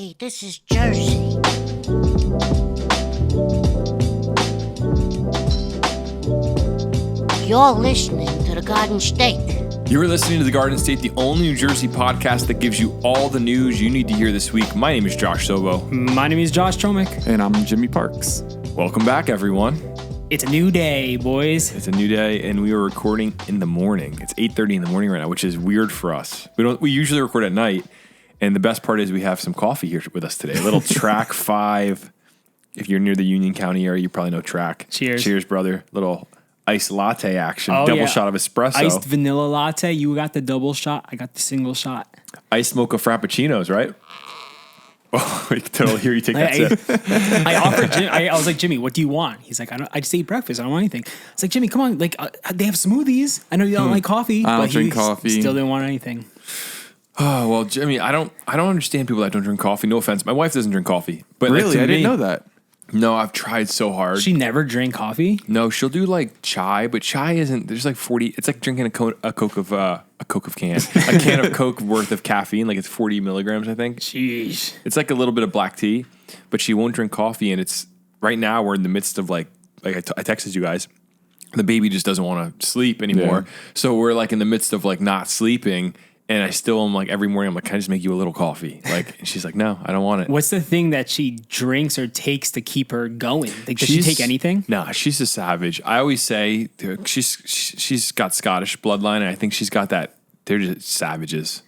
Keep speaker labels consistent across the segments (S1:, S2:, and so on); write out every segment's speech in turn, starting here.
S1: Hey, this is Jersey. You're listening to the Garden State.
S2: You're listening to The Garden State, the only New Jersey podcast that gives you all the news you need to hear this week. My name is Josh Sobo.
S3: My name is Josh Tromick.
S4: And I'm Jimmy Parks.
S2: Welcome back, everyone.
S3: It's a new day, boys.
S2: It's a new day, and we are recording in the morning. It's 8:30 in the morning right now, which is weird for us. We usually record at night, and the best part is we have some coffee here with us today. A little Track 5. If you're near the Union County area, you probably know Track.
S3: Cheers.
S2: Cheers, brother. Little iced latte action.
S3: Oh,
S2: double
S3: yeah.
S2: shot of espresso.
S3: Iced vanilla latte. You got the double shot. I got the single shot.
S2: Iced mocha frappuccinos, right? Oh, I can totally hear you take that sip.
S3: I offered Jim. I was like, Jimmy, what do you want? He's like, I just ate breakfast. I don't want anything. It's like, Jimmy, come on. Like, they have smoothies. I know you don't like coffee.
S4: I don't
S3: but
S4: drink
S3: he
S4: coffee.
S3: Still didn't want anything.
S2: Oh, well, Jimmy, I don't understand people that don't drink coffee. No offense. My wife doesn't drink coffee. But
S4: Really? I didn't know that.
S2: No, I've tried so hard.
S3: She never drank coffee.
S2: No, she'll do like chai, but chai isn't. There's like 40. It's like drinking a can of Coke worth of caffeine. Like it's 40 milligrams, I think.
S3: Jeez.
S2: It's like a little bit of black tea, but she won't drink coffee. And it's right now we're in the midst of I texted you guys. The baby just doesn't want to sleep anymore, so we're like in the midst of like not sleeping. And I still am like every morning I'm like, can I just make you a little coffee? Like, and she's like, no, I don't want it.
S3: What's the thing that she drinks or takes to keep her going? Like, does she take anything?
S2: Nah, she's a savage. I always say she's got Scottish bloodline, and I think she's got that. They're just savages.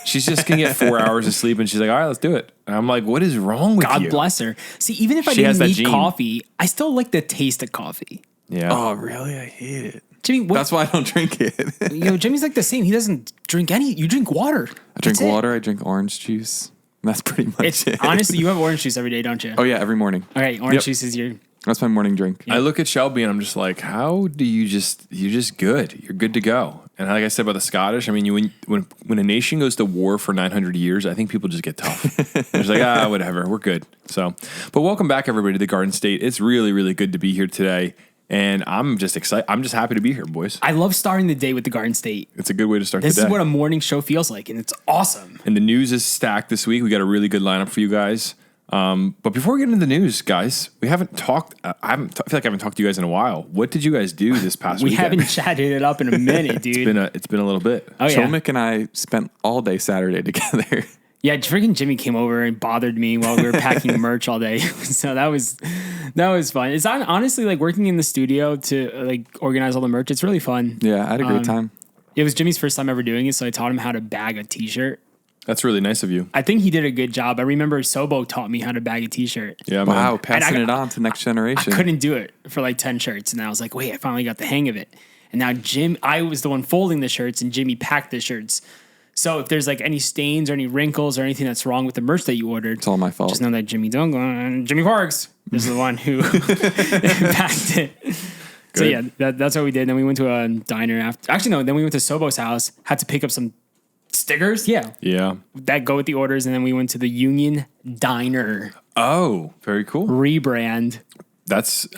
S2: She's just gonna get 4 hours of sleep, and she's like, all right, let's do it. And I'm like, what is wrong with you?
S3: God bless her. See, even if I
S2: She has
S3: didn't
S2: that
S3: need
S2: gene.
S3: coffee, I still like the taste of coffee.
S2: Yeah.
S4: Oh, really? I hate it.
S3: Jimmy,
S4: That's why I don't drink it.
S3: Jimmy's like the same. He doesn't drink any. You drink water.
S4: I drink water. I drink orange juice. That's pretty much
S3: It's
S4: it.
S3: honestly, you have orange juice every day, don't you?
S4: Oh, yeah, every morning.
S3: All right, orange
S4: Yep.
S3: juice is your.
S4: That's my morning drink.
S2: I look at Shelby, and I'm just like, how do you're just good. You're good to go. And like I said about the Scottish, I mean, when a nation goes to war for 900 years, I think people just get tough. They're just like, whatever, we're good. So, but welcome back, everybody, to the Garden State. It's really, really good to be here today. And I'm just excited. I'm just happy to be here, boys.
S3: I love starting the day with the Garden State.
S2: It's a good way to start
S3: This
S2: the day.
S3: is what a morning show feels like, and it's awesome.
S2: And the news is stacked this week. We got a really good lineup for you guys. But before we get into the news, guys, we haven't talked. I feel like I haven't talked to you guys in a while. What did you guys do this past
S3: We
S2: weekend?
S3: haven't chatted it up in a minute, dude.
S2: It's been a little bit.
S3: Oh yeah,
S4: Chomick and I spent all day Saturday together.
S3: yeah. Freaking Jimmy came over and bothered me while we were packing merch all day. So that was fun. It's honestly like working in the studio to like organize all the merch. It's really fun.
S4: Yeah, I had a great time.
S3: It was Jimmy's first time ever doing it, so I taught him how to bag a t-shirt.
S2: That's really nice of you.
S3: I think he did a good job. I remember Sobo taught me how to bag a t-shirt.
S2: Yeah,
S4: Wow,
S2: man.
S4: passing it on to next generation.
S3: I couldn't do it for like 10 shirts. And I was like, wait, I finally got the hang of it. And now I was the one folding the shirts and Jimmy packed the shirts. So if there's like any stains or any wrinkles or anything that's wrong with the merch that you ordered,
S4: It's all my fault.
S3: just know that Jimmy Parks is the one who packed it. So yeah, that's what we did. Then we went to a diner after. Actually, no, then we went to Sobo's house, had to pick up some stickers. Yeah.
S2: Yeah.
S3: That go with the orders. And then we went to the Union Diner
S2: Oh, very cool.
S3: rebrand.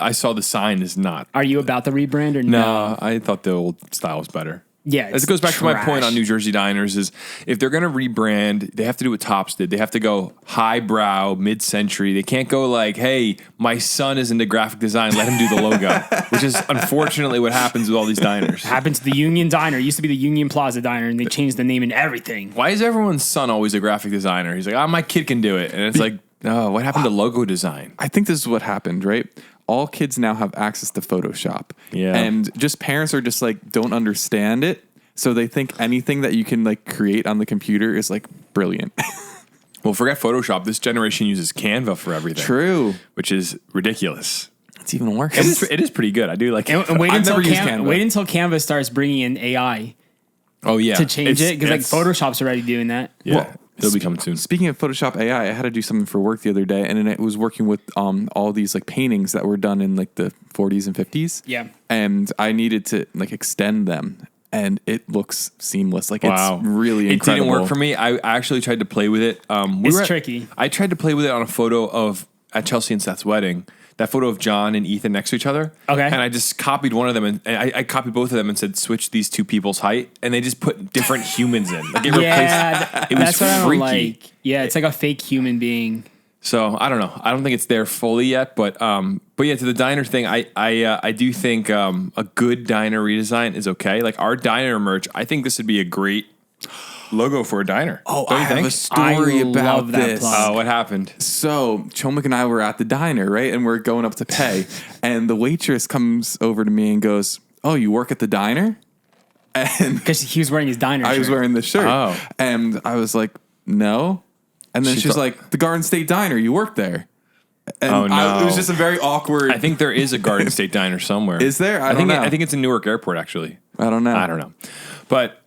S2: I saw the sign is not.
S3: Are you about the rebrand or
S2: No, I thought the old style was better.
S3: Yeah.
S2: As it goes back to my point
S3: trash.
S2: on New Jersey diners is if they're going to rebrand, they have to do what Tops did. They have to go highbrow, mid-century. They can't go like, hey, my son is into graphic design. Let him do the logo, which is unfortunately what happens with all these diners.
S3: Happened to the Union Diner. It used to be the Union Plaza Diner, and they changed the name and everything.
S2: Why is everyone's son always a graphic designer? He's like, my kid can do it. And it's like, oh, what happened to logo design?
S4: I think this is what happened, right? All kids now have access to Photoshop.
S2: Yeah.
S4: And just parents are just like, don't understand it. So they think anything that you can like create on the computer is like brilliant.
S2: Well, forget Photoshop. This generation uses Canva for everything.
S4: True.
S2: Which is ridiculous.
S4: It's even worse.
S2: It is pretty good. I do like it.
S3: And wait
S4: I've
S3: until
S4: never used Canva.
S3: wait until Canva starts bringing in AI
S2: Oh, yeah.
S3: to change it, because like
S2: it's-
S3: Photoshop's already doing that.
S2: Yeah.
S4: Well,
S2: it'll be coming soon.
S4: Speaking of Photoshop AI, I had to do something for work the other day, and it was working with all these like paintings that were done in like the 40s and 50s.
S3: Yeah.
S4: And I needed to like extend them, and it looks seamless. Like
S2: Wow.
S4: it's really
S2: It
S4: incredible.
S2: didn't work for me. I actually tried to play with it.
S3: It's tricky.
S2: I tried to play with it on a photo of at Chelsea and Seth's wedding that photo of John and Ethan next to each other.
S3: Okay.
S2: And I just copied one of them, and I copied both of them and said, switch these two people's height. And they just put different humans in. Like, it replaced, it was
S3: that's what I don't
S2: freaky.
S3: like. Yeah, it's like a fake human being.
S2: So I don't know. I don't think it's there fully yet, but yeah, to the diner thing, I do think a good diner redesign is okay. Like our diner merch, I think this would be a great logo for a diner.
S4: Oh,
S2: don't
S4: I
S2: you
S4: have
S2: think?
S4: a story
S3: I love
S4: about
S3: that
S4: this.
S3: plug.
S2: What happened?
S4: So Chomick and I were at the diner, right? And we're going up to pay. And the waitress comes over to me and goes, "Oh, you work at the diner?" And
S3: Because he was wearing his diner
S4: I was
S3: shirt.
S4: wearing the shirt.
S2: Oh.
S4: And I was like, "No." And then
S2: She
S4: she's
S2: thought-
S4: like, "The Garden State Diner, you work there." And
S2: Oh, no.
S4: it was just a very awkward.
S2: I think there is a Garden State diner somewhere.
S4: Is there? I don't
S2: think
S4: know.
S2: I think it's in Newark Airport, actually.
S4: I don't know.
S2: I don't know. But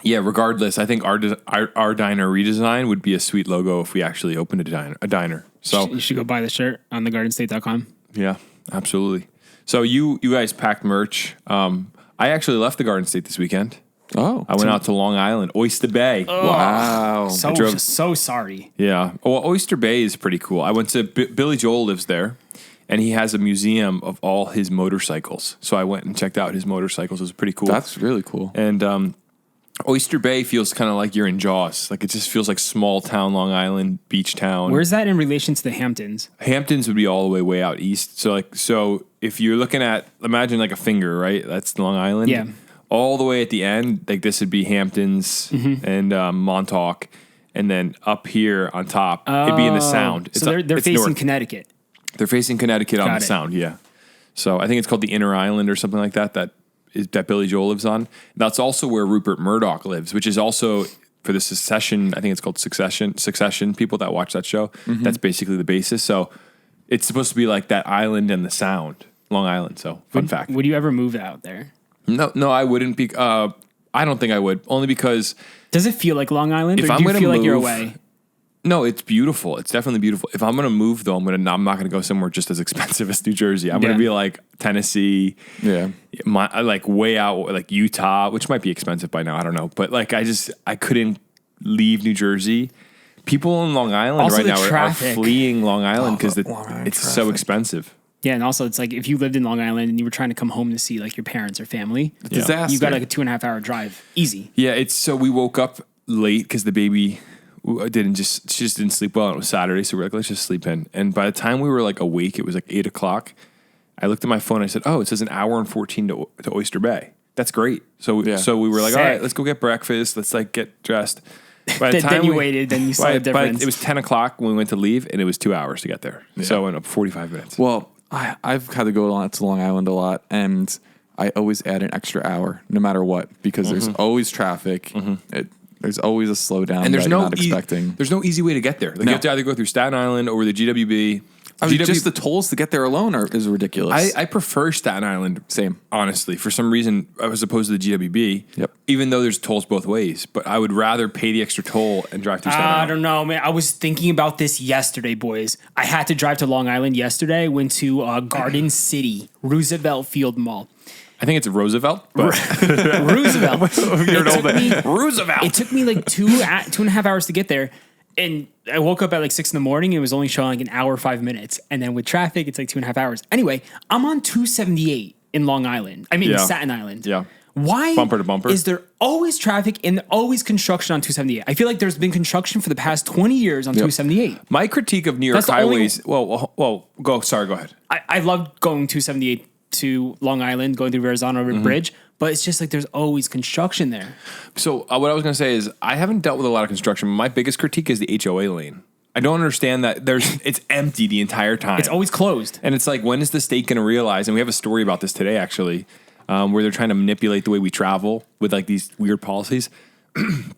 S2: yeah, regardless, I think our diner redesign would be a sweet logo if we actually opened a diner. So
S3: You should go buy the shirt on thegardenstate.com.
S2: yeah, absolutely. So you guys packed merch. I actually left the Garden State this weekend.
S4: Oh,
S2: I went out to Long Island, Oyster Bay.
S4: wow.
S3: So sorry.
S2: Yeah. Well, Oyster Bay is pretty cool. I went to Billy Joel lives there, and he has a museum of all his motorcycles. So I went and checked out his motorcycles. It was pretty cool.
S4: That's really cool.
S2: And Oyster Bay feels kind of like you're in Jaws. Like it just feels like small town Long Island, beach town.
S3: Where's that in relation to the Hamptons?
S2: Hamptons would be all the way out east. So if you're looking at, imagine like a finger, right? That's Long Island.
S3: Yeah.
S2: All the way at the end, like this would be Hamptons and Montauk, and then up here on top, it'd be in the Sound.
S3: So they're
S2: it's
S3: facing
S2: north.
S3: Connecticut.
S2: They're facing Connecticut on
S3: Got
S2: the
S3: it.
S2: Sound, yeah. So I think it's called the Inner Island or something like that. That Billy Joel lives on. That's also where Rupert Murdoch lives, which is also for the Succession. I think it's called Succession. People that watch that show, that's basically the basis. So it's supposed to be like that island and the Sound, Long Island. So fun fact.
S3: Would you ever move out there?
S2: No, I wouldn't be. I don't think I would, only because
S3: Does it feel like Long Island,
S2: If
S3: or
S2: I'm
S3: do you
S2: gonna
S3: feel like you're
S2: move-
S3: away?
S2: no, it's beautiful. It's definitely beautiful. If I'm gonna move though, I'm not gonna go somewhere just as expensive as New Jersey. I'm
S3: Yeah.
S2: gonna be like Tennessee,
S4: Yeah.
S2: like way out, like Utah, which might be expensive by now. I don't know, but like I couldn't leave New Jersey. People in Long Island
S3: Also
S2: right
S3: the
S2: now are
S3: traffic.
S2: fleeing Long Island because
S4: Long Island
S2: it's so
S4: traffic.
S2: expensive.
S3: Yeah, and also it's like if you lived in Long Island and you were trying to come home to see like your parents or family,
S4: Disaster.
S3: you got like a 2.5 hour drive, easy.
S2: Yeah, it's so we woke up late because the baby she just didn't sleep well. And it was Saturday, so we're like, let's just sleep in. And by the time we were like awake, it was like 8 o'clock. I looked at my phone. And I said, "Oh, it says an hour and 14 to Oyster Bay. That's great." So we were like,
S3: Sick.
S2: "All right, let's go get breakfast. Let's like get dressed." By the
S3: Then you waited, then you saw the difference.
S2: It was 10 o'clock when we went to leave, and it was 2 hours to get there. So I went up 45 minutes.
S4: Well, I've had to go to Long Island a lot, and I always add an extra hour, no matter what, because there's always traffic. There's always a slowdown
S2: And there's
S4: that
S2: no
S4: you're not expecting.
S2: there's no easy way to get there. Like
S4: No.
S2: you have to either go through Staten Island or the GWB.
S4: I mean, just the tolls to get there alone is ridiculous.
S2: I prefer Staten Island.
S4: Same.
S2: Honestly, for some reason, as opposed to the GWB.
S4: Yep.
S2: Even though there's tolls both ways, but I would rather pay the extra toll and drive through Staten
S3: I
S2: Island.
S3: don't know, man. I was thinking about this yesterday, boys. I had to drive to Long Island yesterday. Went to Garden City, Roosevelt Field Mall.
S2: I think it's Roosevelt. But
S3: Roosevelt.
S2: you're an old
S3: took me-
S2: man. Roosevelt.
S3: It took me like 2.5 hours to get there. And I woke up at like 6 a.m. It was only showing like an hour, 5 minutes. And then with traffic, it's like 2.5 hours. Anyway, I'm on 278 in Long Island. I mean,
S2: Yeah.
S3: Staten Island.
S2: Yeah.
S3: Why
S2: Bumper to bumper.
S3: is there always traffic and always construction on 278? I feel like there's been construction for the past 20 years on 278.
S2: My critique of New York
S3: That's the only-
S2: highways. Well, go. Sorry, go ahead.
S3: I loved going 278 to Long Island, going through Verrazano River Bridge, but it's just like there's always construction there.
S2: So what I was going to say is I haven't dealt with a lot of construction. My biggest critique is the HOA lane. I don't understand that it's empty the entire time.
S3: It's always closed.
S2: And it's like, when is the state going to realize? And we have a story about this today, actually, where they're trying to manipulate the way we travel with like these weird policies.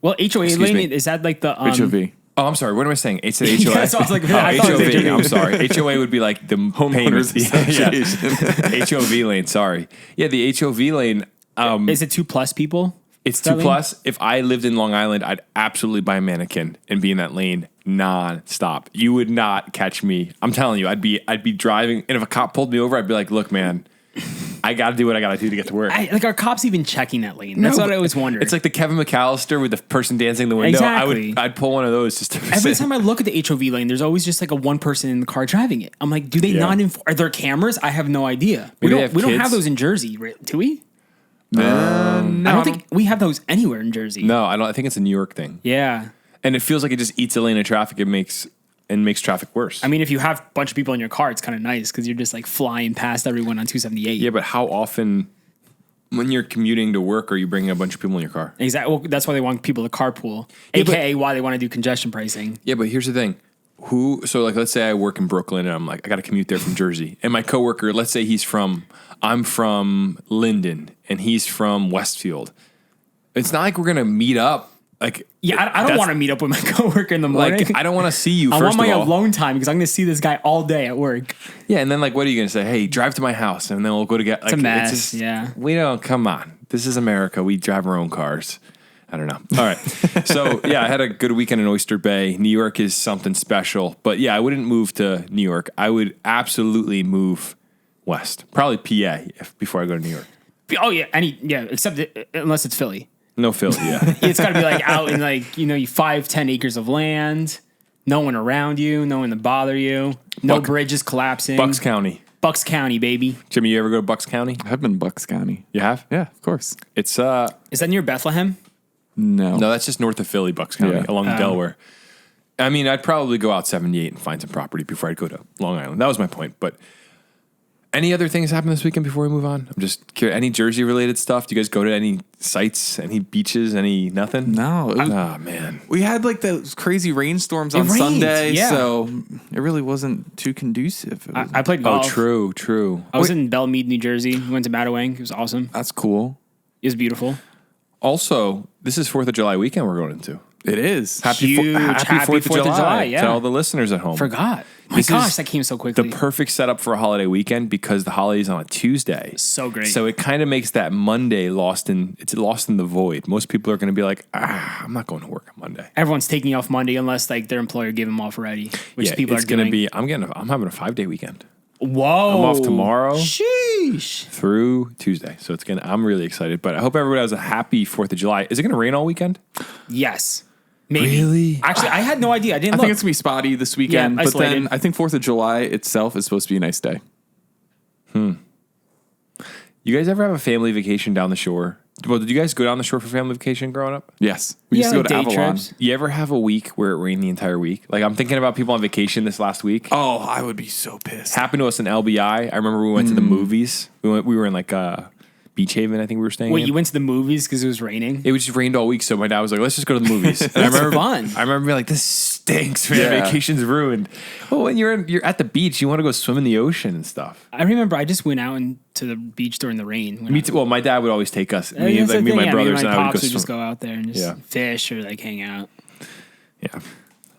S3: Well, HOA
S2: Excuse
S3: lane,
S2: me.
S3: is that like the
S4: HOV.
S2: Oh, I'm sorry. What am I saying? It said HOA.
S3: Yeah, so I was like,
S2: oh,
S3: I thought it was
S2: HOV.
S3: HOV.
S2: I'm sorry. HOA would be like the
S4: Homeowners
S2: payments.
S4: Association.
S2: HOV lane. Sorry. Yeah, the HOV lane.
S3: Is it 2+ people?
S2: It's
S3: That
S2: 2
S3: lane?
S2: plus. If I lived in Long Island, I'd absolutely buy a mannequin and be in that lane non-stop. You would not catch me. I'm telling you, I'd be driving, and if a cop pulled me over, I'd be like, "Look, man, I got to do what I got to do to get to work.
S3: Like, are cops even checking that lane? That's what I always wonder.
S2: It's like the Kevin McAllister with the person dancing in the window.
S3: Exactly.
S2: I'd pull one of those just to
S3: Every time I look at the HOV lane, there's always just like a one person in the car driving it. I'm like, do they not are there cameras? I have no idea.
S2: Maybe
S3: We don't have those in Jersey, right? Do we?
S4: No,
S3: I don't think we have those anywhere in Jersey.
S2: No, I don't. I think it's a New York thing.
S3: Yeah.
S2: And it feels like it just eats a lane of traffic. It makes traffic worse.
S3: I mean, if you have a bunch of people in your car, it's kind of nice because you're just like flying past everyone on 278.
S2: Yeah, but how often when you're commuting to work are you bringing a bunch of people in your car?
S3: Exactly. Well, that's why they want people to carpool, aka why they want to do congestion pricing.
S2: Yeah, but here's the thing. So like, let's say I work in Brooklyn and I'm like, I got to commute there from Jersey. And my coworker, let's say I'm from Linden and he's from Westfield. It's not like we're going to meet up. Like,
S3: yeah, I don't want to meet up with my coworker in the morning.
S2: Like, I don't want to see you.
S3: I
S2: first
S3: want my
S2: of all.
S3: alone time because I'm going to see this guy all day at work.
S2: Yeah, and then like, what are you going to say? Hey, drive to my house, and then we'll go together.
S3: It's a mess. Yeah,
S2: we don't. Come on, this is America. We drive our own cars. I don't know. All right. So yeah, I had a good weekend in Oyster Bay. New York is something special, but yeah, I wouldn't move to New York. I would absolutely move west, probably PA before I go to New York.
S3: Oh yeah, except unless it's Philly.
S2: No Philly, yeah.
S3: It's got to be like out in like, 5-10 acres of land, no one around you, no one to bother you, no bridges collapsing.
S2: Bucks County.
S3: Bucks County, baby.
S2: Jimmy, you ever go to Bucks County?
S4: I've been Bucks County.
S2: You have?
S4: Yeah, of course.
S2: It's
S3: Is that near Bethlehem?
S4: No,
S2: that's just north of Philly, Bucks County, along Delaware. I mean, I'd probably go out 78 and find some property before I'd go to Long Island. That was my point, but any other things happen this weekend before we move on? I'm just curious. Any Jersey related stuff? Do you guys go to any sites, any beaches, any nothing?
S4: No.
S2: Oh, man.
S4: We had like those crazy rainstorms on
S3: rained,
S4: Sunday,
S3: yeah.
S4: so it really wasn't too conducive.
S3: I played golf.
S2: Oh, true.
S3: I was in Belmead, New Jersey. We went to Mattawang. It was awesome.
S4: That's cool.
S3: It was beautiful.
S2: Also, this is 4th of July weekend we're going into.
S4: It is.
S2: Happy 4th of July
S3: yeah.
S2: to all the listeners at home.
S3: Forgot. My
S2: This
S3: gosh,
S2: is
S3: that came so quickly.
S2: The perfect setup for a holiday weekend because the holiday's on a Tuesday.
S3: So great.
S2: So it kind of makes that Monday lost in the void. Most people are going to be like, I'm not going to work on Monday.
S3: Everyone's taking off Monday unless like their employer gave them off already, which people are doing.
S2: I'm having a 5-day weekend.
S3: Whoa.
S2: I'm off tomorrow.
S3: Sheesh.
S2: Through Tuesday. So I'm really excited, but I hope everybody has a happy 4th of July. Is it going to rain all weekend?
S3: Yes. Maybe.
S2: Really?
S3: Actually, I had no idea. I didn't look.
S4: think it's gonna be spotty this weekend,
S3: Yeah,
S4: but then
S3: isolated.
S4: I think 4th of July itself is supposed to be a nice day.
S2: You guys ever have a family vacation down the shore? Well, did you guys go down the shore for family vacation growing up?
S4: Yes, we used to go to
S3: day
S4: Avalon.
S3: trips.
S2: You ever have a week where it rained the entire week? Like, I'm thinking about people on vacation this last week.
S4: Oh, I would be so pissed.
S2: Happened to us in LBI. I remember we went to the movies. We were in like Beach Haven, I think we were staying
S3: Wait,
S2: in.
S3: you went to the movies because it was raining?
S2: It was just rained all week, so my dad was like, let's just go to the movies. And I remember
S3: fun.
S2: I remember being like, this stinks, man.
S4: Yeah.
S2: Vacation's ruined. Well, when you're at the beach, you want to go swim in the ocean and stuff.
S3: I remember I just went out into the beach during the rain.
S2: Me too. Well, my dad would always take us. Me
S3: That's the
S2: and
S3: thing,
S2: my
S3: yeah,
S2: brothers
S3: me
S2: and
S3: my
S2: I would
S3: pops
S2: go
S3: would just
S2: swim.
S3: go out there and just
S2: Yeah.
S3: fish or like hang out.
S2: Yeah.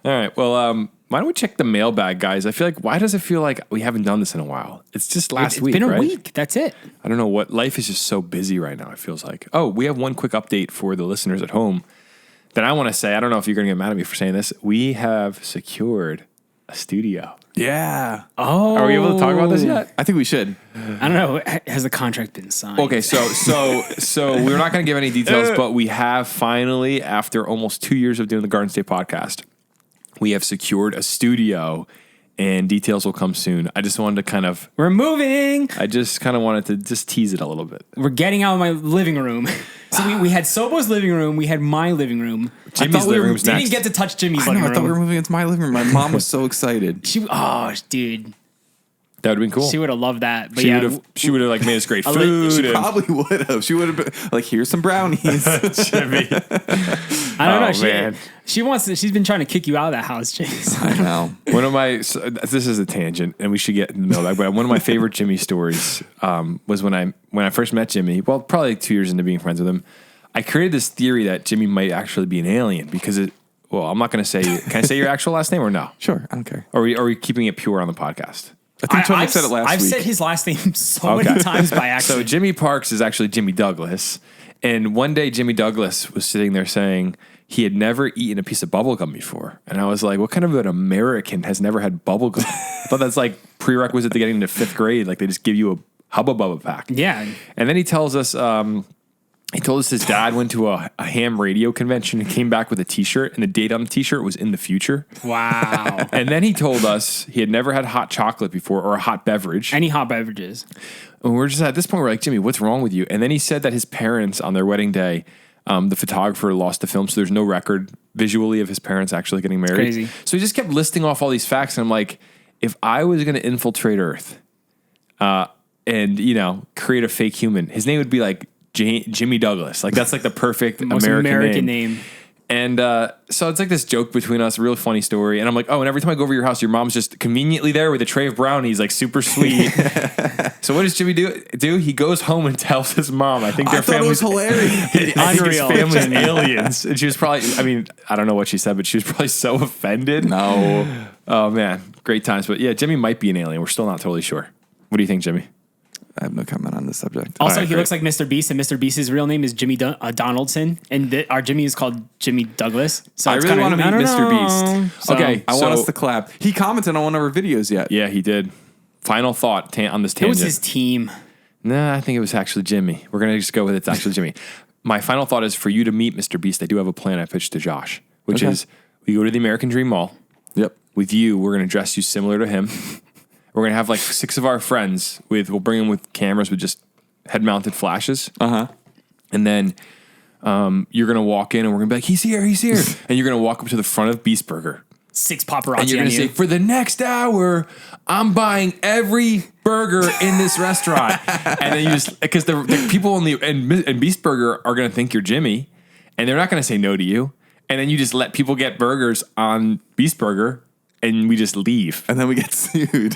S2: All right. Well, why don't we check the mailbag, guys? I feel like, why does it feel like we haven't done this in a while? It's just last
S3: It's
S2: week,
S3: been a
S2: right?
S3: week. That's it.
S2: I don't know what, life is just so busy right now, it feels like. Oh, we have one quick update for the listeners at home that I want to say. I don't know if you're going to get mad at me for saying this. We have secured a studio.
S4: Yeah.
S3: Oh.
S2: Are we able to talk about this yet?
S4: I think we should.
S3: I don't know. Has the contract been signed?
S2: Okay, so we're not going to give any details, but we have finally, after almost 2 years of doing the Garden State podcast, we have secured a studio, and details will come soon. I just wanted to
S3: We're moving.
S2: I just kind of wanted to just tease it a little bit.
S3: We're getting out of my living room. So we had Sobo's living room. We had my living room.
S2: Jimmy's living room's
S3: didn't
S2: next.
S3: get to touch Jimmy's
S4: I know.
S3: living
S4: I
S3: room.
S4: thought we were moving into my living room. My mom was so excited.
S3: Dude.
S2: That would have been cool.
S3: She would have loved that. But
S2: She would have like made us great
S3: I'll
S2: food.
S4: She
S2: and-
S4: probably would have. She would have been like, "Here's some brownies."
S2: Jimmy.
S3: I don't know.
S2: Oh, man.
S3: She's been trying to kick you out of that house, Chase.
S4: I know.
S2: One of my, this is a tangent, and we should get in the mailbag. But one of my favorite Jimmy stories was when I first met Jimmy. Well, probably 2 years into being friends with him, I created this theory that Jimmy might actually be an alien because I'm not going to say. Can I say your actual last name or no?
S4: Sure, I don't care.
S2: Or are we keeping it pure on the podcast?
S4: I think Tony said it last
S3: I've
S4: week.
S3: said his last name so many times by
S2: So
S3: accident.
S2: Jimmy Parks is actually Jimmy Douglas. And one day Jimmy Douglas was sitting there saying he had never eaten a piece of bubble gum before. And I was like, what kind of an American has never had bubble gum? I thought that's like prerequisite to getting into 5th grade. Like they just give you Hubba Bubba pack.
S3: Yeah.
S2: And then he tells us, he told us his dad went to a ham radio convention and came back with a T-shirt, and the date on the T-shirt was in the future.
S3: Wow.
S2: And then he told us he had never had hot chocolate before or a hot beverage.
S3: Any hot beverages.
S2: And we're just at this point, we're like, Jimmy, what's wrong with you? And then he said that his parents on their wedding day, the photographer lost the film, so there's no record visually of his parents actually getting married.
S3: Crazy.
S2: So he just kept listing off all these facts, and I'm like, if I was going to infiltrate Earth and, create a fake human, his name would be like Jimmy Douglas. Like, that's like the perfect
S3: Most American name.
S2: And so it's like this joke between us, a real funny story. And I'm like, oh, and every time I go over to your house, your mom's just conveniently there with a tray of brownies, like super sweet. So what does Jimmy do? He goes home and tells his mom, I think their family's
S4: hilarious.
S2: I think his family's aliens. And she was probably, I don't know what she said, but she was probably so offended.
S4: No.
S2: Oh, man. Great times. But yeah, Jimmy might be an alien. We're still not totally sure. What do you think, Jimmy?
S4: I have no comment on this subject.
S3: Also, he looks like Mr. Beast, and Mr. Beast's real name is Jimmy Donaldson, and our Jimmy is called Jimmy Douglas. So
S2: I really want to meet Mr. Beast.
S3: So,
S2: Okay,
S4: I want us to collab. He commented on one of our videos yet.
S2: Yeah, he did. Final thought on this
S3: It
S2: tangent.
S3: was his team.
S2: Nah, I think it was actually Jimmy. We're going to just go with it's actually Jimmy. My final thought is for you to meet Mr. Beast. I do have a plan I pitched to Josh, which is we go to the American Dream Mall.
S4: Yep.
S2: With you, we're going to dress you similar to him. We're going to have like 6 of our friends we'll bring them with cameras with just head-mounted flashes. And then you're going to walk in and we're going to be like, he's here. And you're going to walk up to the front of Beast Burger.
S3: 6 paparazzi
S2: And you're going to say, for the next hour, I'm buying every burger in this restaurant. And then you just, because the people in Beast Burger are going to think you're Jimmy, and they're not going to say no to you. And then you just let people get burgers on Beast Burger, and we just leave.
S4: And then we get sued.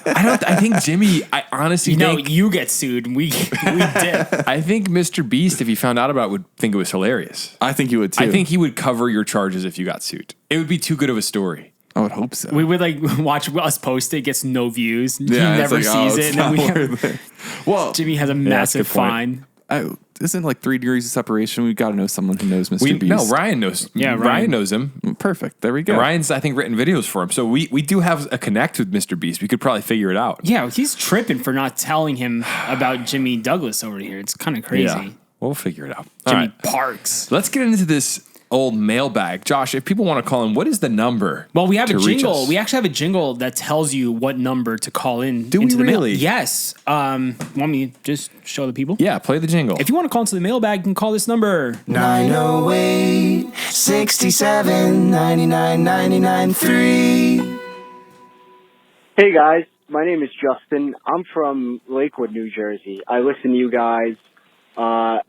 S2: I think Jimmy, I honestly think.
S3: You get sued. We did.
S2: I think Mr. Beast, if he found out about it, would think it was hilarious.
S4: I think you would too.
S2: I think he would cover your charges if you got sued. It would be too good of a story.
S4: I would hope so.
S3: We would watch us post it, gets no views.
S4: Yeah,
S3: he never
S4: like,
S3: sees it. And then
S4: well,
S3: Jimmy has a massive fine.
S4: Isn't like 3 degrees of separation? We've got to know someone who knows Mr. Beast.
S2: No, Ryan knows.
S3: Yeah,
S2: Ryan knows him.
S4: Perfect. There we go.
S2: Ryan's, I think, written videos for him. So we do have a connect with Mr. Beast. We could probably figure it out.
S3: Yeah, he's tripping for not telling him about Jimmy Douglas over here. It's kind of crazy.
S2: Yeah, we'll figure it out.
S3: Jimmy
S2: All right.
S3: Parks.
S2: Let's get into this old mailbag. Josh, if people want to call in, what is the number?
S3: Well, we have a
S2: to reach
S3: jingle.
S2: us?
S3: We actually have a jingle that tells you what number to call in.
S2: Do
S3: into
S2: we
S3: the
S2: really?
S3: Mail. Yes. Want me to just show the people?
S2: Yeah, play the jingle.
S3: If you want to call into the mailbag, you can call this number.
S5: 908 67 99 99 3.
S6: Hey guys, my name is Justin. I'm from Lakewood, New Jersey. I listen to you guys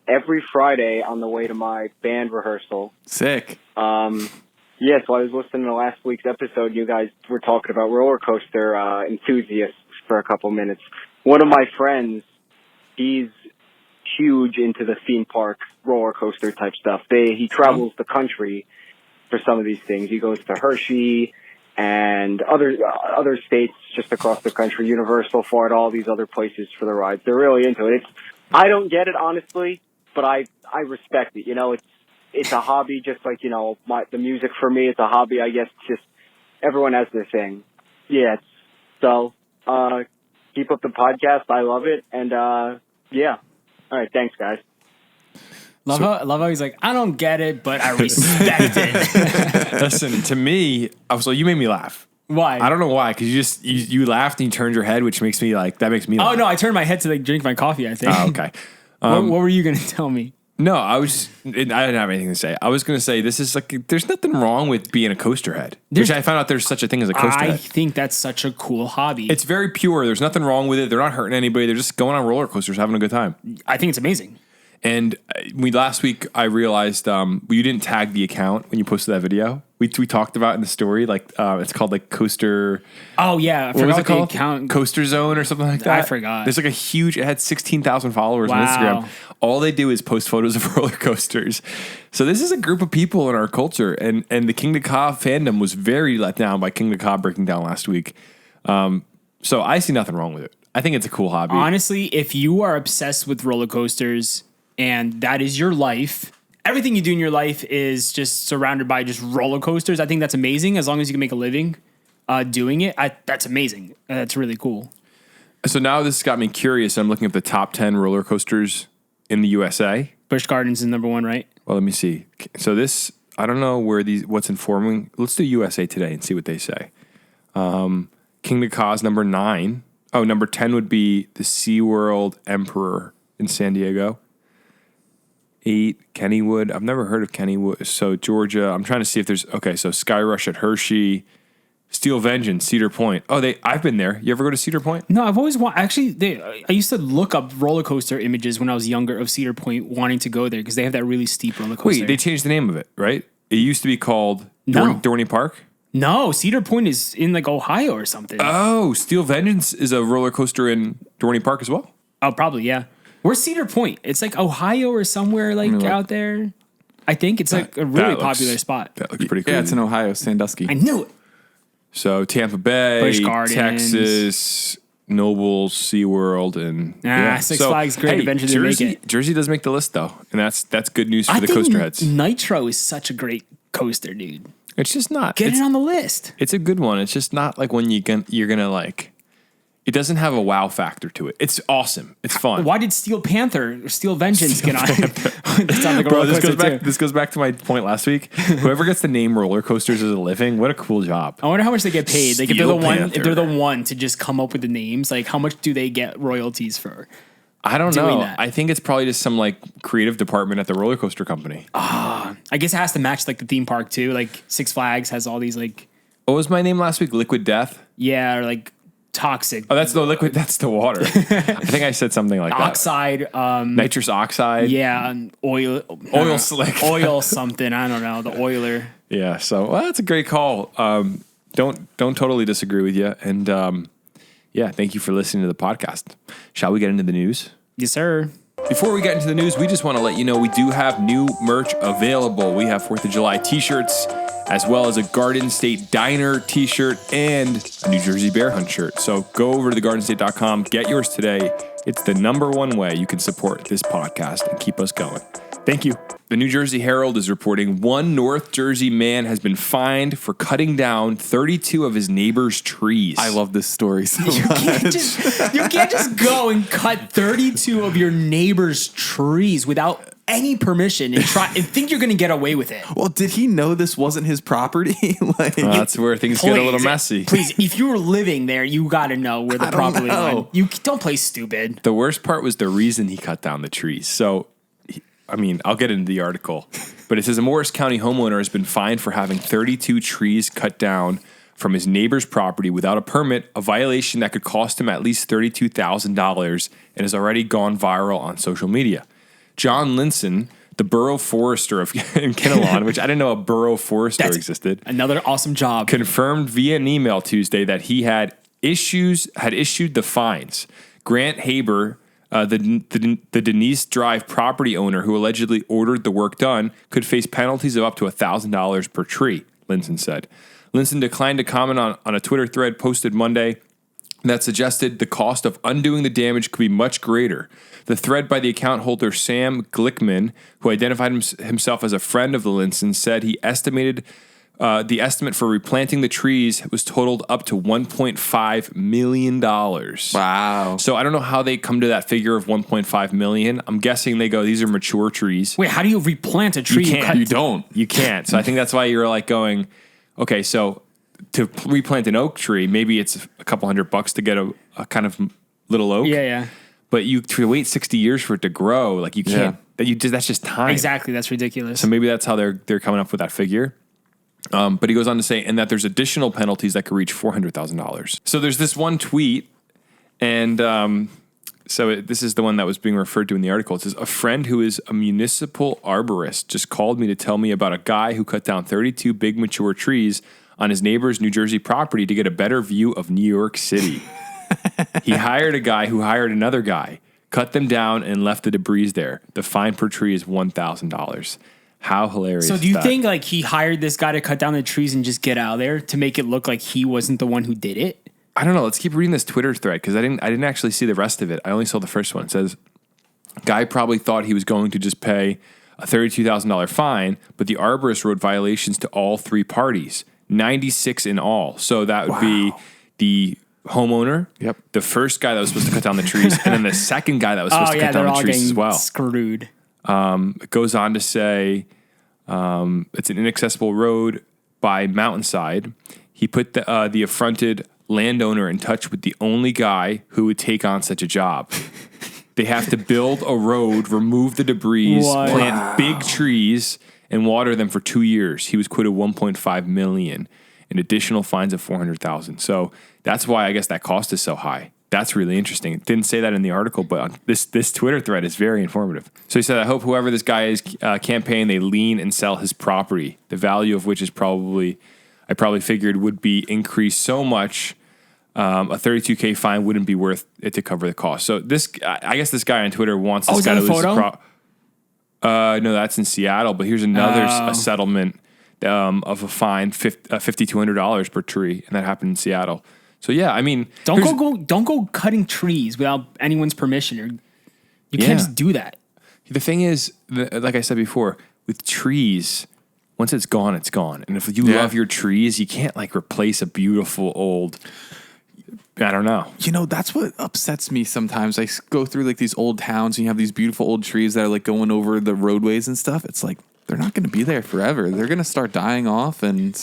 S6: every Friday on the way to my band rehearsal.
S4: Sick.
S6: So I was listening to last week's episode. You guys were talking about roller coaster enthusiasts for a couple minutes. One of my friends, he's huge into the theme park roller coaster type stuff. He travels the country for some of these things. He goes to Hershey and other states just across the country, Universal, Florida, all these other places for the rides. They're really into it. I don't get it, honestly, but I respect it. It's a hobby, just like, the music for me, it's a hobby, I guess. Just everyone has their thing. Yeah. So, keep up the podcast. I love it. And, yeah. All right. Thanks, guys.
S3: Love how he's like, I don't get it, but I respect it.
S2: Listen, to me, you made me laugh.
S3: Why?
S2: I don't know why, because you laughed and you turned your head, which makes me that makes me laugh.
S3: Oh, no, I turned my head to drink my coffee, I think.
S2: Oh, okay.
S3: What were you going to tell me?
S2: No, I didn't have anything to say. I was going to say this is there's nothing wrong with being a coaster head, which I found out there's such a thing as a coaster
S3: I
S2: head.
S3: think that's such a cool hobby.
S2: It's very pure. There's nothing wrong with it. They're not hurting anybody. They're just going on roller coasters, having a good time.
S3: I think it's amazing.
S2: And last week I realized you didn't tag the account when you posted that video. We talked about in the story, it's called Coaster.
S3: Oh yeah, I
S2: What was
S3: forgot
S2: it called?
S3: the account.
S2: Coaster Zone or something like that.
S3: I forgot.
S2: There's it had 16,000 followers on
S3: Wow.
S2: Instagram. All they do is post photos of roller coasters. So this is a group of people in our culture, and the King of Ka fandom was very let down by King of Ka breaking down last week. So I see nothing wrong with it. I think it's a cool hobby.
S3: Honestly, if you are obsessed with roller coasters and that is your life, everything you do in your life is just surrounded by just roller coasters, I think that's amazing. As long as you can make a living doing it, that's amazing. That's really cool.
S2: So now this has got me curious. I'm looking at the top 10 roller coasters in the USA.
S3: Busch Gardens is number one, right?
S2: Well, let me see. So this, I don't know what's informing. Let's do USA Today and see what they say. King of Cause, number 9. Oh, number 10 would be the SeaWorld Emperor in San Diego. 8, Kennywood. I've never heard of Kennywood. So Georgia. I'm trying to see if there's, okay, so Sky Rush at Hershey. Steel Vengeance, Cedar Point. Oh, I've been there. You ever go to Cedar Point?
S3: No, I've always I used to look up roller coaster images when I was younger of Cedar Point, wanting to go there because they have that really steep roller coaster.
S2: Wait, they changed the name of it, right? It used to be called
S3: No.
S2: Dorney Park?
S3: No, Cedar Point is in like Ohio or something.
S2: Oh, Steel Vengeance is a roller coaster in Dorney Park as well?
S3: Oh, probably, yeah. Where's Cedar Point? It's like Ohio or somewhere like out there. I think it's like a really popular spot.
S2: That looks pretty cool.
S4: Yeah, it's in Ohio, Sandusky.
S3: I knew it.
S2: So Tampa Bay,
S3: Busch Gardens.
S2: Texas, Nobles, SeaWorld, and
S3: Six Flags Great Adventure didn't make it.
S2: Jersey does make the list though, and that's good news for
S3: I
S2: the
S3: think
S2: coaster heads.
S3: Nitro is such a great coaster, dude.
S2: It's just not.
S3: Get it on the list.
S2: It's a good one. It's just not like when you're gonna like. It doesn't have a wow factor to it. It's awesome. It's fun.
S3: Why did Steel Panther or Steel Vengeance get on? That sounds like a
S2: Bro,
S3: roller
S2: this
S3: coaster too.
S2: this goes back to my point last week. Whoever gets to name roller coasters as a living, what a cool job.
S3: I wonder how much they get paid. Like if
S2: Steel
S3: they're the
S2: Panther.
S3: one to just come up with the names, like how much do they get royalties for?
S2: I don't
S3: doing
S2: know.
S3: that?
S2: I think it's probably just some like creative department at the roller coaster company.
S3: I guess it has to match like the theme park too. Like Six Flags has all these like
S2: What was my name last week? Liquid Death?
S3: or like toxic
S2: Oh, that's the liquid. That's the water. I think I said something like that.
S3: oxide.
S2: Nitrous oxide.
S3: Yeah, and oil
S2: slick.
S3: oil something. I don't know. The oiler.
S2: Yeah. So that's a great call. Don't totally disagree with you. And yeah, thank you for listening to the podcast. Shall we get into the news?
S3: Yes, sir.
S2: Before we get into the news, we just want to let you know we do have new merch available. We have 4th of July t-shirts, as well as a Garden State Diner t-shirt and a New Jersey Bear Hunt shirt. So go over to thegardenstate.com, get yours today. It's the #1 way you can support this podcast and keep us going. Thank you. The New Jersey Herald is reporting one North Jersey man has been fined for cutting down 32 of his neighbor's trees.
S4: I love this story so much.
S3: You can't just go and cut 32 of your neighbor's trees without any permission and think you're going to get away with it.
S4: Well, did he know this wasn't his property?
S2: That's where things get a little
S3: Please,
S2: messy.
S3: Please, if you were living there, you got to know where the property
S4: know.
S3: line. You don't play stupid.
S2: The worst part was the reason he cut down the trees. So, I'll get into the article, but it says a Morris County homeowner has been fined for having 32 trees cut down from his neighbor's property without a permit, a violation that could cost him at least $32,000 and has already gone viral on social media. John Linson, the borough forester of in Kinnelon, which I didn't know a borough forester existed,
S3: Another awesome job.
S2: confirmed via an email Tuesday that he had issued the fines. Grant Haber, the Denise Drive property owner who allegedly ordered the work done, could face penalties of up to $1,000 per tree, Linson said. Linson declined to comment on a Twitter thread posted Monday that suggested the cost of undoing the damage could be much greater. The thread by the account holder Sam Glickman, who identified himself as a friend of the Linsons, said he estimated the estimate for replanting the trees was totaled up to $1.5 million.
S4: Wow.
S2: So I don't know how they come to that figure of $1.5 million. I'm guessing they go, these are mature trees.
S3: Wait, how do you replant a tree?
S2: You don't. You can't. So I think that's why you're like going, okay, so to replant an oak tree, maybe it's a couple $100 to get a kind of little oak.
S3: Yeah.
S2: But to wait 60 years for it to grow, like you can't. That's just time.
S3: Exactly. That's ridiculous.
S2: So maybe that's how they're coming up with that figure. But he goes on to say, and that there's additional penalties that could reach $400,000. So there's this one tweet, and this is the one that was being referred to in the article. It says, a friend who is a municipal arborist just called me to tell me about a guy who cut down 32 big mature trees on his neighbor's New Jersey property to get a better view of New York City. He hired a guy who hired another guy, cut them down, and left the debris there. The fine per tree is $1,000. How hilarious
S3: So
S2: is
S3: do you
S2: that?
S3: think like he hired this guy to cut down the trees and just get out of there to make it look like he wasn't the one who did it?
S2: I don't know. Let's keep reading this Twitter thread because I didn't actually see the rest of it. I only saw the first one. It says, guy probably thought he was going to just pay a $32,000 fine, but the arborist wrote violations to all three parties, 96 in all. So that would be the homeowner,
S4: Yep.
S2: the first guy that was supposed to cut down the trees, and then the second guy that was supposed to cut down the trees as well.
S3: Screwed.
S2: It goes on to say it's an inaccessible road by mountainside. He put the affronted landowner in touch with the only guy who would take on such a job. They have to build a road, remove the debris, plant big trees, and water them for 2 years. He was quoted $1.5 million and additional fines of $400,000. So that's why I guess that cost is so high. That's really interesting. It didn't say that in the article, but on this Twitter thread is very informative. So he said, I hope whoever this guy is campaign, they lean and sell his property, the value of which is I probably figured would be increased so much. A $32K fine wouldn't be worth it to cover the cost. So I guess this guy on Twitter wants this guy to lose his no, that's in Seattle, but here's another a settlement of a fine, $5,200 per tree, and that happened in Seattle. So yeah, I mean,
S3: don't go cutting trees without anyone's permission. You can't just do that.
S2: The thing is, like I said before, with trees, once it's gone, it's gone. And if you love your trees, you can't like replace a beautiful old. I don't know.
S4: You know, that's what upsets me sometimes. I go through like these old towns and you have these beautiful old trees that are like going over the roadways and stuff. It's like, they're not going to be there forever. They're going to start dying off. And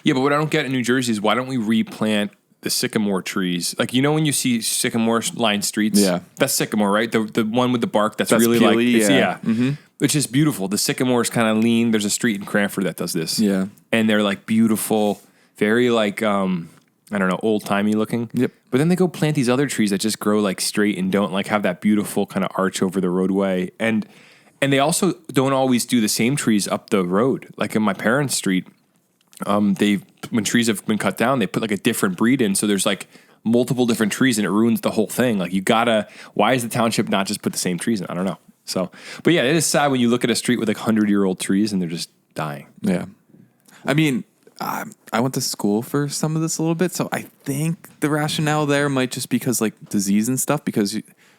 S2: yeah, but what I don't get in New Jersey is why don't we replant the sycamore trees? Like, you know, when you see sycamore lined streets, that's sycamore, right? The one with the bark that's really peely, like,
S4: Mm-hmm.
S2: It's just beautiful. The sycamore is kind of lean. There's a street in Cranford that does this.
S4: Yeah.
S2: And they're like beautiful, very like, I don't know, old timey looking.
S4: Yep.
S2: But then they go plant these other trees that just grow like straight and don't like have that beautiful kind of arch over the roadway. And they also don't always do the same trees up the road. Like in my parents' street, when trees have been cut down, they put like a different breed in. So there's like multiple different trees and it ruins the whole thing. Like why is the township not just put the same trees in? I don't know. So, but yeah, it is sad when you look at a street with like 100-year-old trees and they're just dying.
S4: Yeah. I mean, I went to school for some of this a little bit, so I think the rationale there might just because like disease and stuff, because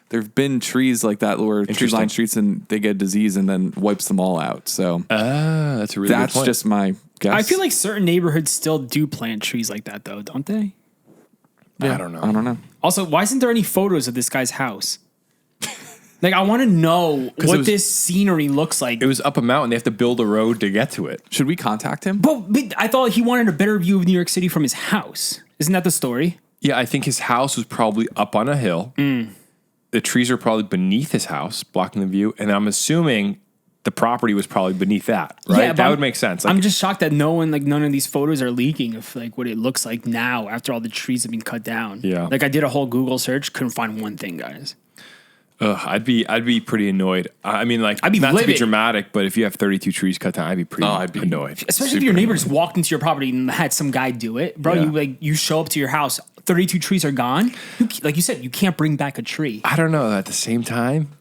S4: there have been trees like that where tree line streets and they get disease and then wipes them all out. So
S2: that's a really good point.
S4: just my guess.
S3: I feel like certain neighborhoods still do plant trees like that though, don't they?
S2: Yeah, I don't know.
S4: I don't know.
S3: Also, why isn't there any photos of this guy's house? Like, I want to know what this scenery looks like.
S2: It was up a mountain. They have to build a road to get to it.
S4: Should we contact him?
S3: But I thought he wanted a better view of New York City from his house. Isn't that the story?
S2: Yeah, I think his house was probably up on a hill. The trees are probably beneath his house, blocking the view. And I'm assuming the property was probably beneath that, right?
S3: Yeah,
S2: that would make sense. Like,
S3: I'm just shocked that none of these photos are leaking of like what it looks like now after all the trees have been cut down.
S2: Yeah.
S3: Like I did a whole Google search, couldn't find one thing, guys.
S2: I'd be pretty annoyed. I mean, like,
S3: I'd be
S2: not
S3: livid.
S2: to be dramatic, but if you have 32 trees cut down, I'd be pretty annoyed.
S3: Especially if your neighbor just walked into your property and had some guy do it, bro.
S2: Yeah.
S3: You show up to your house, 32 trees are gone. Like you said, you can't bring back a tree.
S2: I don't know. At the same time,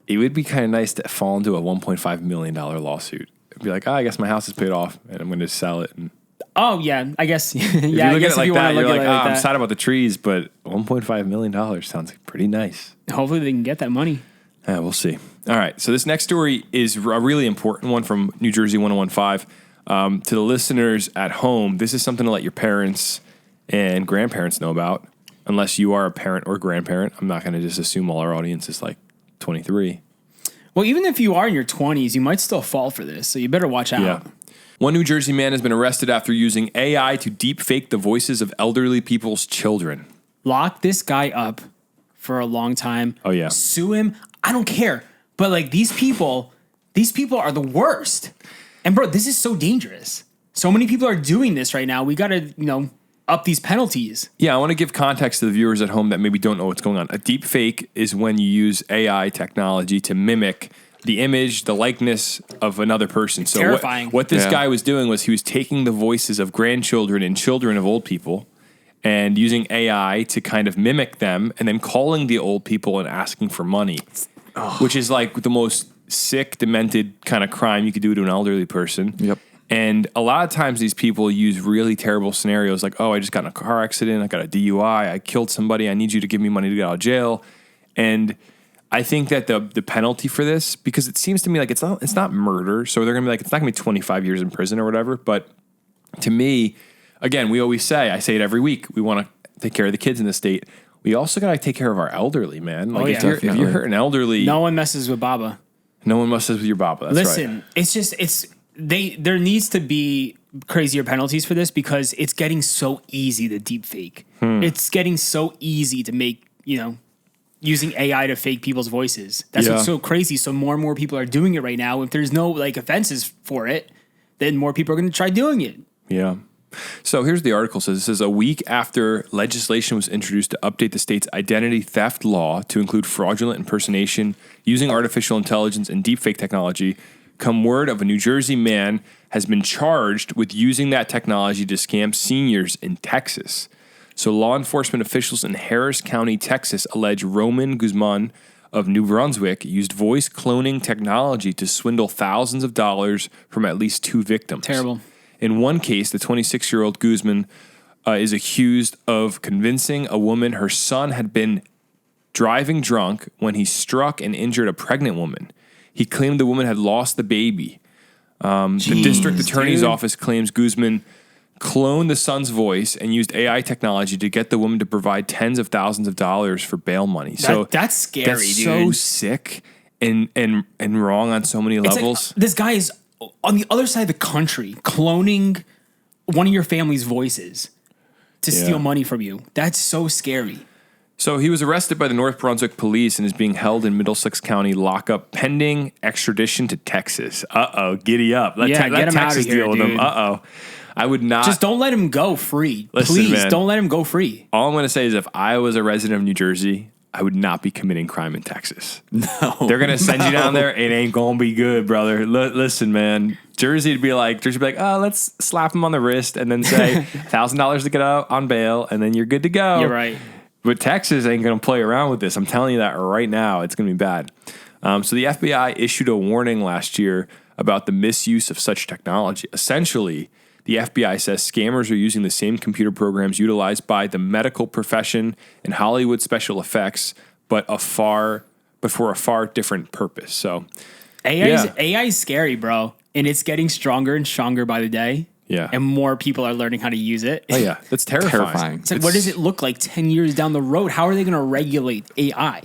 S2: it would be kind of nice to fall into a $1.5 million lawsuit. Be like, I guess my house is paid off, and I'm going to sell it. And
S3: Oh yeah, I guess.
S2: if you
S3: I
S2: look
S3: guess
S2: at it like
S3: if you
S2: that,
S3: want to
S2: you're
S3: look
S2: like,
S3: at it like
S2: I'm
S3: that.
S2: sad about the trees, but $1.5 million sounds pretty nice.
S3: Hopefully they can get that money.
S2: Yeah, we'll see. All right. So this next story is a really important one from New Jersey 1015. To the listeners at home, this is something to let your parents and grandparents know about. Unless you are a parent or grandparent, I'm not going to just assume all our audience is like 23.
S3: Well, even if you are in your 20s, you might still fall for this, so you better watch out.
S2: Yeah. One New Jersey man has been arrested after using AI to deepfake the voices of elderly people's children.
S3: Lock this guy up for a long time.
S2: Oh, yeah.
S3: Sue him. I don't care. But like these people are the worst. And bro, this is so dangerous. So many people are doing this right now. We got to, up these penalties.
S2: Yeah, I want to give context to the viewers at home that maybe don't know what's going on. A deep fake is when you use AI technology to mimic the image, the likeness of another person. So
S3: terrifying.
S2: What this guy was doing was he was taking the voices of grandchildren and children of old people and using AI to kind of mimic them and then calling the old people and asking for money, which is like the most sick, demented kind of crime you could do to an elderly person.
S4: Yep.
S2: And a lot of times these people use really terrible scenarios like, oh, I just got in a car accident. I got a DUI. I killed somebody. I need you to give me money to get out of jail. And I think that the penalty for this, because it seems to me like it's not murder. So they're going to be like, it's not going to be 25 years in prison or whatever. But to me, again, I say it every week. We want to take care of the kids in the state. We also got to take care of our elderly, man. Like
S3: yeah.
S2: if you're hurting elderly,
S3: No one messes with Baba.
S2: no one messes with your Baba. That's right.
S3: Listen, there needs to be crazier penalties for this because it's getting so easy to deep fake. It's getting so easy to make, using AI to fake people's voices. That's what's so crazy. So more and more people are doing it right now. If there's no like offenses for it, then more people are going to try doing it.
S2: Yeah. So here's the article. It says a week after legislation was introduced to update the state's identity theft law to include fraudulent impersonation using artificial intelligence and deepfake technology, come word of a New Jersey man has been charged with using that technology to scam seniors in Texas. So law enforcement officials in Harris County, Texas, allege Roman Guzman of New Brunswick used voice cloning technology to swindle thousands of dollars from at least 2 victims.
S3: Terrible.
S2: In one case, the 26-year-old Guzman is accused of convincing a woman her son had been driving drunk when he struck and injured a pregnant woman. He claimed the woman had lost the baby. The district attorney's office claims Guzman cloned the son's voice and used AI technology to get the woman to provide tens of thousands of dollars for bail money.
S3: That's scary,
S2: that's
S3: dude.
S2: so sick and wrong on so many levels.
S3: Like, this guy is on the other side of the country cloning one of your family's voices to steal money from you. That's so scary.
S2: So he was arrested by the North Brunswick police and is being held in Middlesex County lockup pending extradition to Texas. Giddy up. Let
S3: get him
S2: Texas
S3: out of here,
S2: deal with him.
S3: dude.
S2: I would not.
S3: Just don't let him go free.
S2: Listen,
S3: Please
S2: man.
S3: don't let him go free.
S2: All I'm going to say is if I was a resident of New Jersey, I would not be committing crime in Texas.
S4: No.
S2: They're going to send you down there. It ain't going to be good, brother. Listen, man. Jersey would be like, oh, let's slap him on the wrist and then say $1,000 to get out on bail, and then you're good to go.
S3: You're right.
S2: But Texas ain't going to play around with this. I'm telling you that right now. It's going to be bad. So the FBI issued a warning last year about the misuse of such technology. Essentially, the FBI says scammers are using the same computer programs utilized by the medical profession and Hollywood special effects, but for a far different purpose. So
S3: AI is scary, bro. And it's getting stronger and stronger by the day.
S2: Yeah.
S3: And more people are learning how to use it.
S2: Oh, yeah. That's terrifying.
S3: It's like, what does it look like 10 years down the road? How are they going to regulate AI?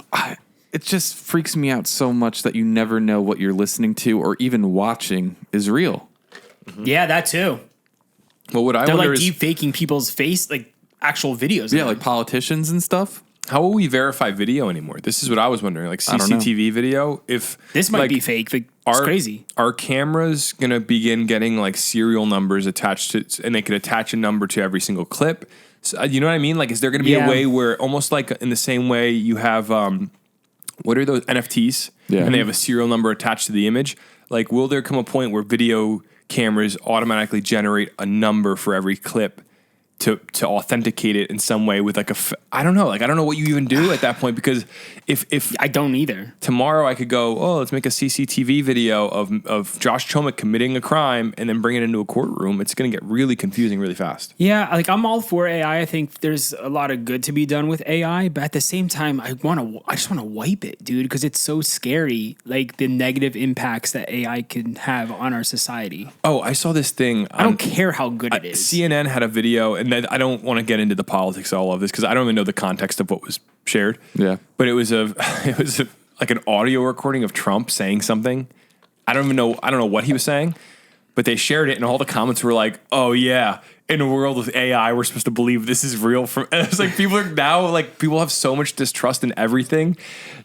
S4: It just freaks me out so much that you never know what you're listening to or even watching is real.
S3: Yeah, that too.
S2: Well, what I
S3: They're
S2: wonder
S3: like
S2: is
S3: deep faking people's face, like actual videos.
S4: Yeah, like politicians and stuff.
S2: how will we verify video anymore? This is what I was wondering. Like
S4: I don't know.
S2: CCTV video, if
S3: This might
S2: like,
S3: be fake. Like, it's crazy.
S2: Are cameras going to begin getting like serial numbers attached to, and they could attach a number to every single clip? So, you know what I mean? Like, is there going to be a way where almost like in the same way you have, what are those NFTs?
S4: Yeah.
S2: And they have a serial number attached to the image. Like, will there come a point where video cameras automatically generate a number for every clip to authenticate it in some way with like I don't know. Like, I don't know what you even do at that point, because if
S3: I don't either.
S2: tomorrow I could go, oh, let's make a CCTV video of Josh Chomick committing a crime and then bring it into a courtroom, it's going to get really confusing really fast.
S3: Yeah, like I'm all for AI. I think there's a lot of good to be done with AI, but at the same time, I just want to wipe it, dude, because it's so scary. Like the negative impacts that AI can have on our society.
S2: Oh, I saw this thing.
S3: I don't care how good it is.
S2: CNN had a video, and then I don't want to get into the politics of all of this because I don't even know the context of what was shared.
S4: Yeah.
S2: But it was like an audio recording of Trump saying something. I don't know what he was saying, but they shared it, and all the comments were like, "Oh yeah, in a world with AI, we're supposed to believe this is real." And it's like people have so much distrust in everything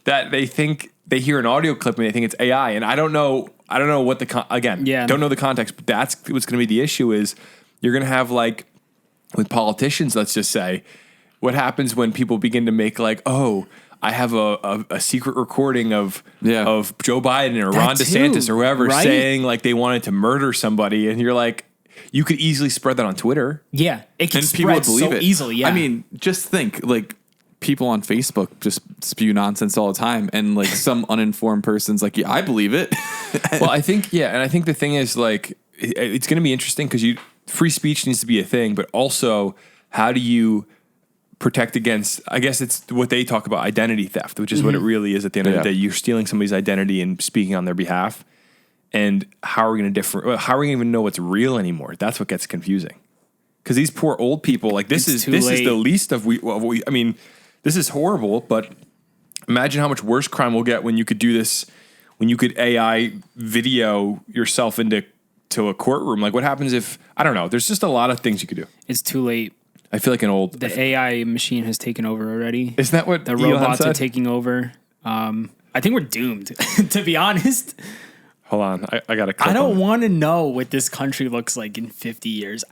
S2: that they think they hear an audio clip and they think it's AI, and I don't know what don't know the context, but that's what's going to be the issue. Is you're going to have, like, with politicians, let's just say, what happens when people begin to make like, oh, I have a secret recording of Joe Biden or Ron DeSantis or whoever saying like they wanted to murder somebody, and you're like, you could easily spread that on Twitter.
S3: Yeah, it can
S4: And people would
S3: spread
S4: believe
S3: so
S4: it
S3: easily. Yeah,
S4: I mean, just think, like, people on Facebook just spew nonsense all the time, and like some uninformed person's like, yeah, I believe it.
S2: Well, I think, and I think the thing is, like, it's going to be interesting because free speech needs to be a thing, but also how do you protect against, I guess it's what they talk about, identity theft, which is what it really is at the end of the day. You're stealing somebody's identity and speaking on their behalf. And how are we going to how are we going to even know what's real anymore? That's what gets confusing. because these poor old people, like this
S3: It's
S2: is
S3: too
S2: this is
S3: late.
S2: the least of I mean, this is horrible, but imagine how much worse crime we'll get when you could do this, when you could AI video yourself into a courtroom. Like what happens if, I don't know, there's just a lot of things you could do.
S3: It's too late.
S2: I feel like
S3: The AI machine has taken over already.
S2: Isn't that what
S3: The
S2: Elon
S3: robots
S2: said?
S3: are taking over. I think we're doomed, to be honest.
S2: Hold on, I got to click
S3: I don't
S2: on it.
S3: want to know what this country looks like in 50 years.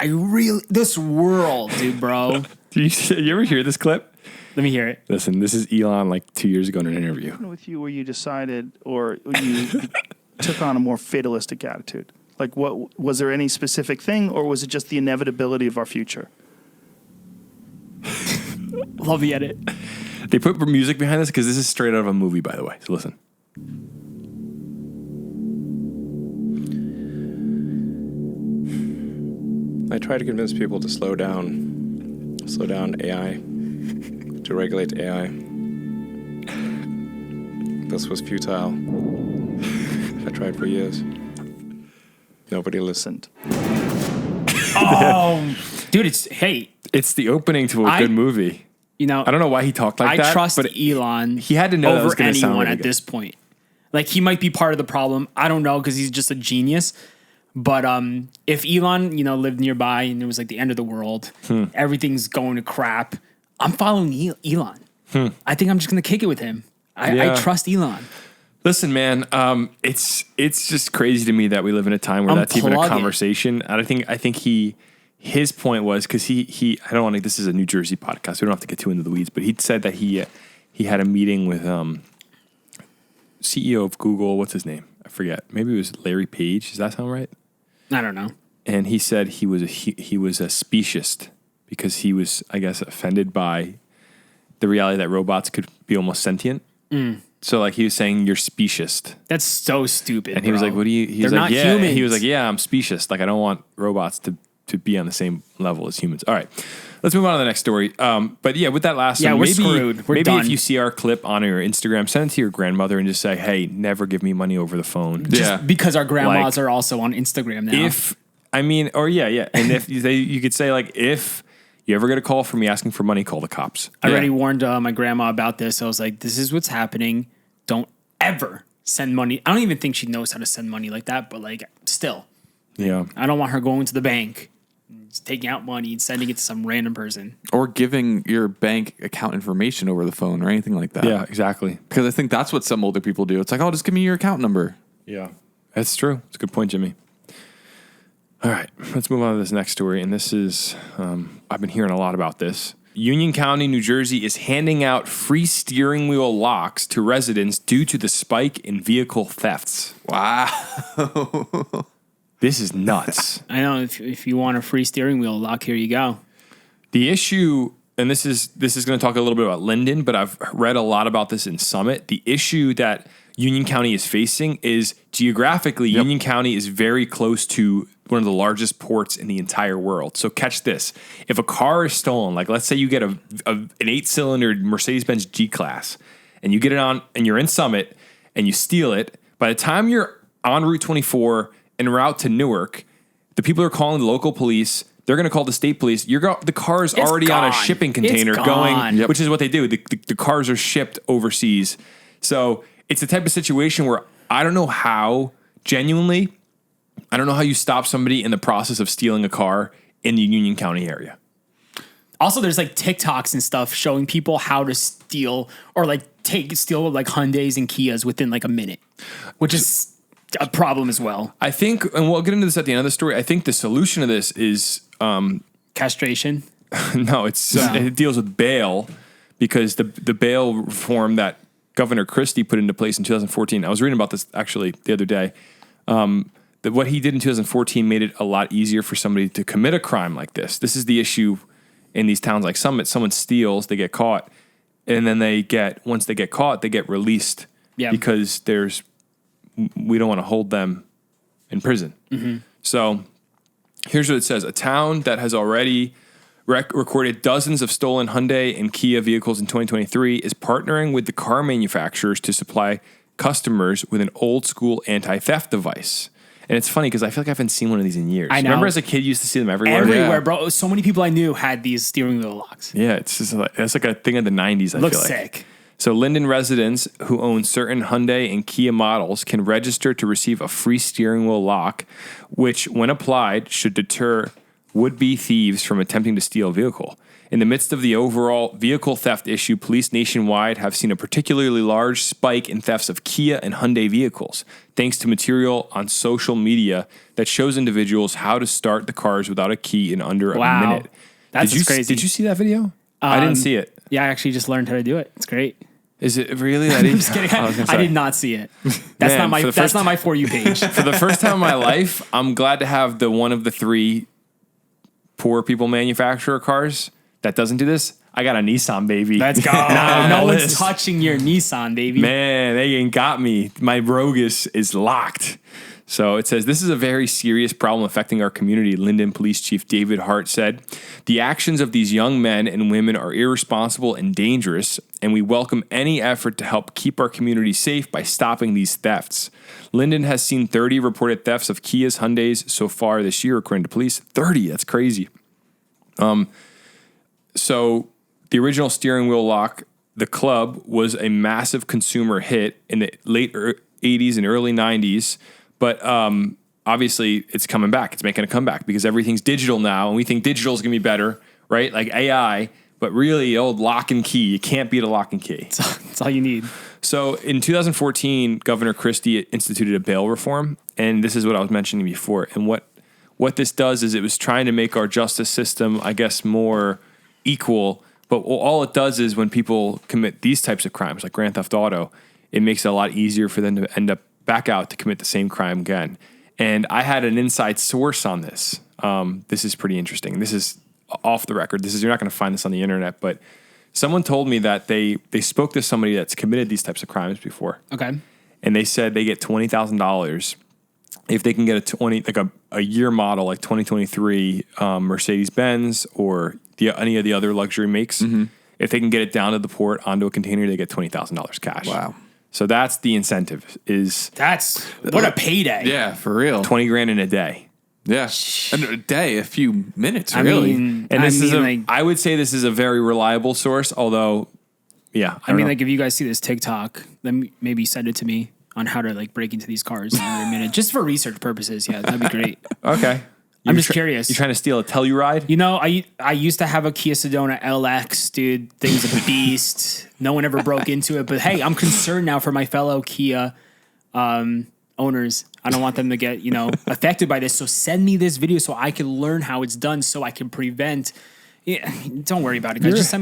S3: This world, dude, bro.
S2: Do you ever hear this clip?
S3: Let me hear it.
S2: Listen, this is Elon like 2 years ago in an interview.
S7: With you where you decided or you took on a more fatalistic attitude? Like, what was there any specific thing, or was it just the inevitability of our future?
S3: Love the edit.
S2: They put music behind this because this is straight out of a movie, by the way. So listen.
S8: I try to convince people to slow down AI, to regulate AI. This was futile. I tried for years. Nobody listened.
S3: Oh, dude, it's
S2: the opening to a good movie.
S3: You know,
S2: I don't know why he talked like that.
S3: I trust
S2: but
S3: Elon.
S2: He had to know that
S3: over
S2: was going to sound
S3: anyone
S2: really
S3: at
S2: good.
S3: this point. Like he might be part of the problem. I don't know because he's just a genius. But if Elon, lived nearby and it was like the end of the world, everything's going to crap, I'm following Elon. I think I'm just going to kick it with him. I trust Elon.
S2: Listen, man, it's just crazy to me that we live in a time where that's even a conversation. And I think his point was because he I don't want to. This is a New Jersey podcast. We don't have to get too into the weeds, but he said that he had a meeting with CEO of Google. What's his name? I forget. Maybe it was Larry Page. Does that sound right?
S3: I don't know.
S2: And he said he was a speciesist because he was, I guess, offended by the reality that robots could be almost sentient. So like he was saying, you're speciesist.
S3: That's so stupid.
S2: And he was like, what do you, he's
S3: They're
S2: like,
S3: not
S2: yeah.
S3: humans.
S2: He was like, yeah, I'm speciesist. Like I don't want robots to be on the same level as humans. All right, let's move on to the next story. But yeah, with that last one,
S3: we're
S2: maybe,
S3: screwed. We're
S2: maybe
S3: done.
S2: if you see our clip on your Instagram, send it to your grandmother and just say, hey, never give me money over the phone.
S3: Because our grandmas are also on Instagram now.
S2: And if you could say like, if you ever get a call from me asking for money, call the cops.
S3: I already warned my grandma about this. I was like, this is what's happening. Don't ever send money. I don't even think she knows how to send money like that, but like still.
S2: Yeah.
S3: I don't want her going to the bank, just taking out money and sending it to some random person.
S4: Or giving your bank account information over the phone or anything like that.
S2: Yeah, exactly.
S4: Because I think that's what some older people do. It's like, oh, just give me your account number.
S2: Yeah. That's true. It's a good point, Jimmy. All right, let's move on to this next story. And this is, I've been hearing a lot about this. Union County, New Jersey is handing out free steering wheel locks to residents due to the spike in vehicle thefts.
S4: Wow.
S2: This is nuts.
S3: I know if you want a free steering wheel lock, here you go.
S2: The issue, and this is going to talk a little bit about Linden, but I've read a lot about this in Summit. The issue that Union County is facing is geographically, Union County is very close to one of the largest ports in the entire world. So catch this. If a car is stolen, like let's say you get an 8-cylinder Mercedes-Benz G-Class and you get it on and you're in Summit and you steal it, by the time you're on Route 24 en route to Newark, the people are calling the local police. They're going to call the state police. The car is already on a shipping container going, which is what they do. The cars are shipped overseas. So it's the type of situation where I don't know how, genuinely, I don't know how you stop somebody in the process of stealing a car in the Union County area.
S3: Also, there's like TikToks and stuff showing people how to steal or like steal like Hyundais and Kias within like a minute, which is a problem as well.
S2: I think, and we'll get into this at the end of the story, I think the solution to this is...
S3: castration?
S2: No, it deals with bail because the bail reform that Governor Christie put into place in 2014, I was reading about this actually the other day, that what he did in 2014 made it a lot easier for somebody to commit a crime like this. This is the issue in these towns like Summit. Someone steals, they get caught, and then once they get caught, they get released because we don't want to hold them in prison. Mm-hmm. So here's what it says. A town that has already recorded dozens of stolen Hyundai and Kia vehicles in 2023 is partnering with the car manufacturers to supply customers with an old school anti-theft device. And it's funny because I feel like I haven't seen one of these in years.
S3: I know.
S2: Remember as a kid, you used to see them everywhere?
S3: Everywhere, bro. So many people I knew had these steering wheel locks.
S2: Yeah, it's like a thing of the 90s, I
S3: Looks
S2: feel like.
S3: sick.
S2: So Linden residents who own certain Hyundai and Kia models can register to receive a free steering wheel lock, which, when applied, should deter would-be thieves from attempting to steal a vehicle. In the midst of the overall vehicle theft issue, police nationwide have seen a particularly large spike in thefts of Kia and Hyundai vehicles, thanks to material on social media that shows individuals how to start the cars without a key in under a minute.
S3: That's crazy.
S2: Did you see that video? I didn't see it.
S3: Yeah, I actually just learned how to do it. It's great.
S2: Is it really that
S3: I'm
S2: easy?
S3: just kidding.
S2: I was gonna
S3: I
S2: say.
S3: did not see it. That's not my. That's not my For You page.
S2: For the first time in my life, I'm glad to have the one of the 3 poor people manufacturer cars that doesn't do this. I got a Nissan, baby.
S3: Let's go. No one's touching your Nissan, baby.
S2: Man, they ain't got me. My Rogue is locked. So it says, this is a very serious problem affecting our community, Linden Police Chief David Hart said. The actions of these young men and women are irresponsible and dangerous, and we welcome any effort to help keep our community safe by stopping these thefts. Linden has seen 30 reported thefts of Kias, Hyundais so far this year, according to police. 30, that's crazy. So the original steering wheel lock, the Club, was a massive consumer hit in the late 80s and early 90s. But obviously, it's coming back. It's making a comeback because everything's digital now, and we think digital is going to be better, right? Like AI, but really, old lock and key. You can't beat a lock and key.
S3: That's all you need.
S2: So in 2014, Governor Christie instituted a bail reform, and this is what I was mentioning before. And what this does is it was trying to make our justice system, I guess, more equal. But all it does is when people commit these types of crimes, like Grand Theft Auto, it makes it a lot easier for them to end up back out to commit the same crime again. And I had an inside source on this. This is pretty interesting. This is off the record. You're not going to find this on the internet, but someone told me that they spoke to somebody that's committed these types of crimes before.
S3: Okay.
S2: And they said they get $20,000 if they can get a year model, like 2023 Mercedes-Benz or any of the other luxury makes. Mm-hmm. If they can get it down to the port onto a container, they get $20,000 cash.
S4: Wow.
S2: So that's the incentive.
S3: That's what a payday.
S4: Yeah, for real.
S2: $20,000 in a day.
S4: Yeah, a day, a few minutes,
S3: I
S4: really.
S3: mean,
S2: I would say this is a very reliable source, although, yeah.
S3: I mean, like if you guys see this TikTok, then maybe send it to me on how to like break into these cars in under a minute, just for research purposes. Yeah, that'd be great.
S2: Okay.
S3: I'm just curious.
S2: You trying to steal a Telluride?
S3: You know, I used to have a Kia Sedona LX, dude. Thing's a beast. No one ever broke into it, but hey, I'm concerned now for my fellow Kia owners. I don't want them to get, affected by this. So send me this video so I can learn how it's done, so I can prevent. Yeah, don't worry about it, guys. Just send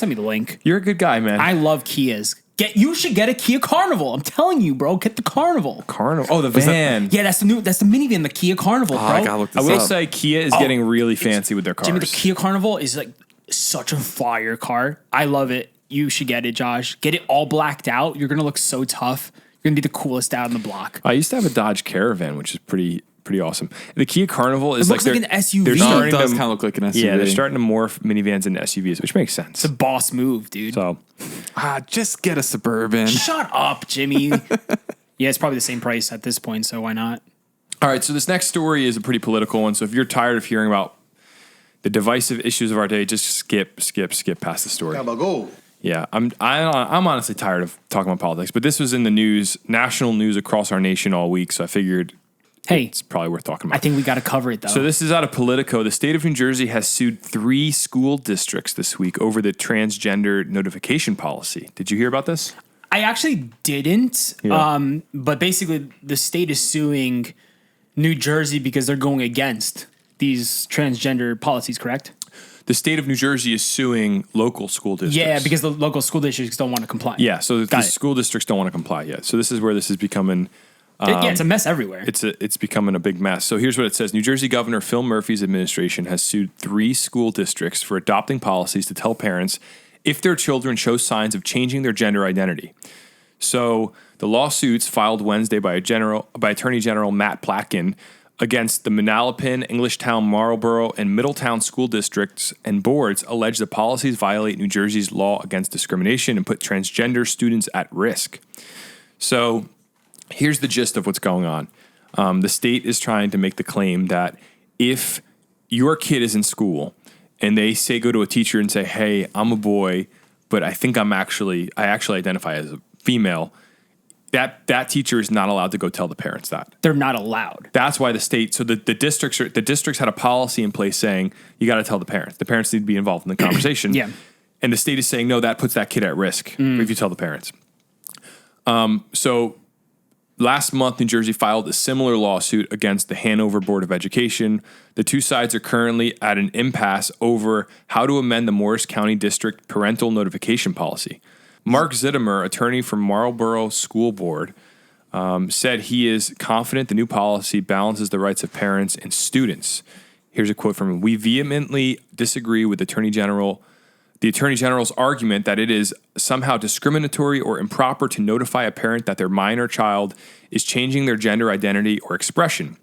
S3: me the link.
S2: You're a good guy, man.
S3: I love Kias. You should get a Kia Carnival. I'm telling you, bro. Get the Carnival.
S2: Carnival. Oh, the van.
S3: That's the minivan, the Kia Carnival, bro.
S4: I gotta look this
S2: I will
S4: up.
S2: say Kia is getting really fancy with their cars.
S3: Jimmy, the Kia Carnival is like such a fire car. I love it. You should get it, Josh. Get it all blacked out. You're gonna look so tough. You're gonna be the coolest out in the block.
S2: I used to have a Dodge Caravan, which is pretty awesome. The Kia Carnival is
S3: looks like an SUV.
S4: It does kind of look like an SUV.
S2: Yeah, they're starting to morph minivans into SUVs, which makes sense.
S3: It's a boss move, dude.
S2: So,
S4: just get a Suburban.
S3: Shut up, Jimmy. Yeah, it's probably the same price at this point, so why not?
S2: all right. So this next story is a pretty political one. So if you're tired of hearing about the divisive issues of our day, just skip past the story. Yeah, I'm honestly tired of talking about politics, but this was in the news, national news across our nation all week. So I figured,
S3: hey,
S2: it's probably worth talking about.
S3: I think we got to cover it though.
S2: So this is out of Politico. The state of New Jersey has sued 3 school districts this week over the transgender notification policy. Did you hear about this?
S3: I actually didn't.
S2: Yeah.
S3: But basically, the state is suing New Jersey because they're going against these transgender policies. Correct?
S2: The state of New Jersey is suing local school districts.
S3: Yeah, because the local school districts don't want to comply.
S2: Yeah, so the school districts don't want to comply yet. So this is where this is becoming...
S3: it's a mess everywhere.
S2: It's becoming a big mess. So here's what it says. New Jersey Governor Phil Murphy's administration has sued 3 school districts for adopting policies to tell parents if their children show signs of changing their gender identity. So the lawsuits filed Wednesday by Attorney General Matt Platkin against the Manalapan, Englishtown, Marlborough, and Middletown school districts and boards allege the policies violate New Jersey's law against discrimination and put transgender students at risk. So here's the gist of what's going on. The state is trying to make the claim that if your kid is in school and they go to a teacher and say, hey, I'm a boy, but I think I actually identify as a female, that teacher is not allowed to go tell the parents that.
S3: They're not allowed.
S2: That's why the districts had a policy in place saying you got to tell the parents. The parents need to be involved in the conversation.
S3: Yeah.
S2: And the state is saying, no, that puts that kid at risk if you tell the parents. So last month, New Jersey filed a similar lawsuit against the Hanover Board of Education. The two sides are currently at an impasse over how to amend the Morris County District parental notification policy. Mark Zittimer, attorney from Marlborough School Board, said he is confident the new policy balances the rights of parents and students. Here's a quote from him. We vehemently disagree with the Attorney General's argument that it is somehow discriminatory or improper to notify a parent that their minor child is changing their gender identity or expression,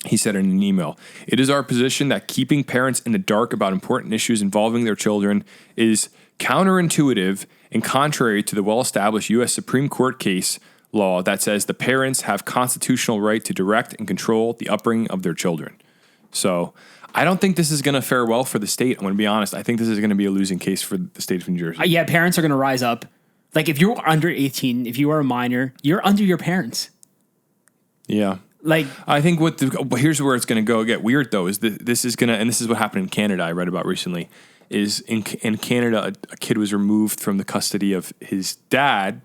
S2: he said in an email. It is our position that keeping parents in the dark about important issues involving their children is counterintuitive and contrary to the well-established U.S. Supreme Court case law that says the parents have constitutional right to direct and control the upbringing of their children. So I don't think this is going to fare well for the state. I'm going to be honest. I think this is going to be a losing case for the state of New Jersey.
S3: Yeah, parents are going to rise up. Like if you're under 18, if you are a minor, you're under your parents.
S2: Yeah.
S3: Like
S2: I think here's where it's going to get weird though, is this is what happened in Canada I read about recently, is in Canada a kid was removed from the custody of his dad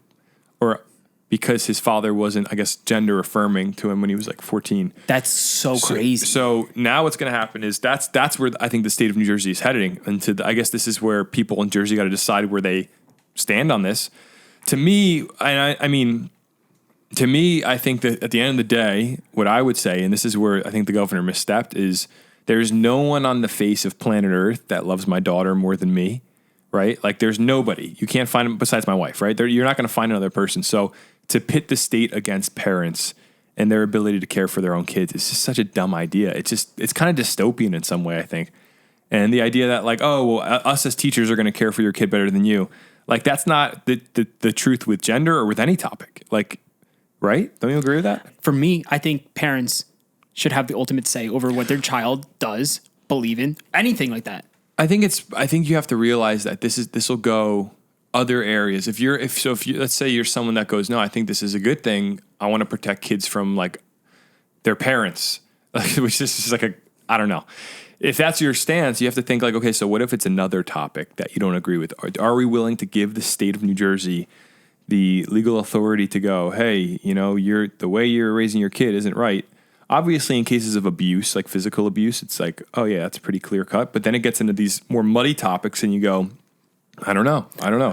S2: or because his father wasn't, I guess, gender affirming to him when he was like 14.
S3: That's so crazy.
S2: So now what's going to happen is that's where I think the state of New Jersey is heading. I guess this is where people in Jersey got to decide where they stand on this. To me, I think that at the end of the day, what I would say, and this is where I think the governor misstepped, is there's no one on the face of planet Earth that loves my daughter more than me, right? Like there's nobody. You can't find them besides my wife, right? You're not going to find another person. So to pit the state against parents and their ability to care for their own kids is just such a dumb idea. It's kind of dystopian in some way, I think. And the idea that like, oh, well, us as teachers are going to care for your kid better than you. Like that's not the truth with gender or with any topic. Like, right? Don't you agree with that?
S3: For me, I think parents should have the ultimate say over what their child does, believe in, anything like that.
S2: I think you have to realize that this will go other areas. If you let's say you're someone that goes, no, I think this is a good thing. I want to protect kids from like their parents, which is just like I don't know. If that's your stance, you have to think like, okay, so what if it's another topic that you don't agree with? Are we willing to give the state of New Jersey the legal authority to go, hey, the way you're raising your kid isn't right? Obviously, in cases of abuse, like physical abuse, it's like, oh yeah, that's pretty clear cut. But then it gets into these more muddy topics, and you go, I don't know.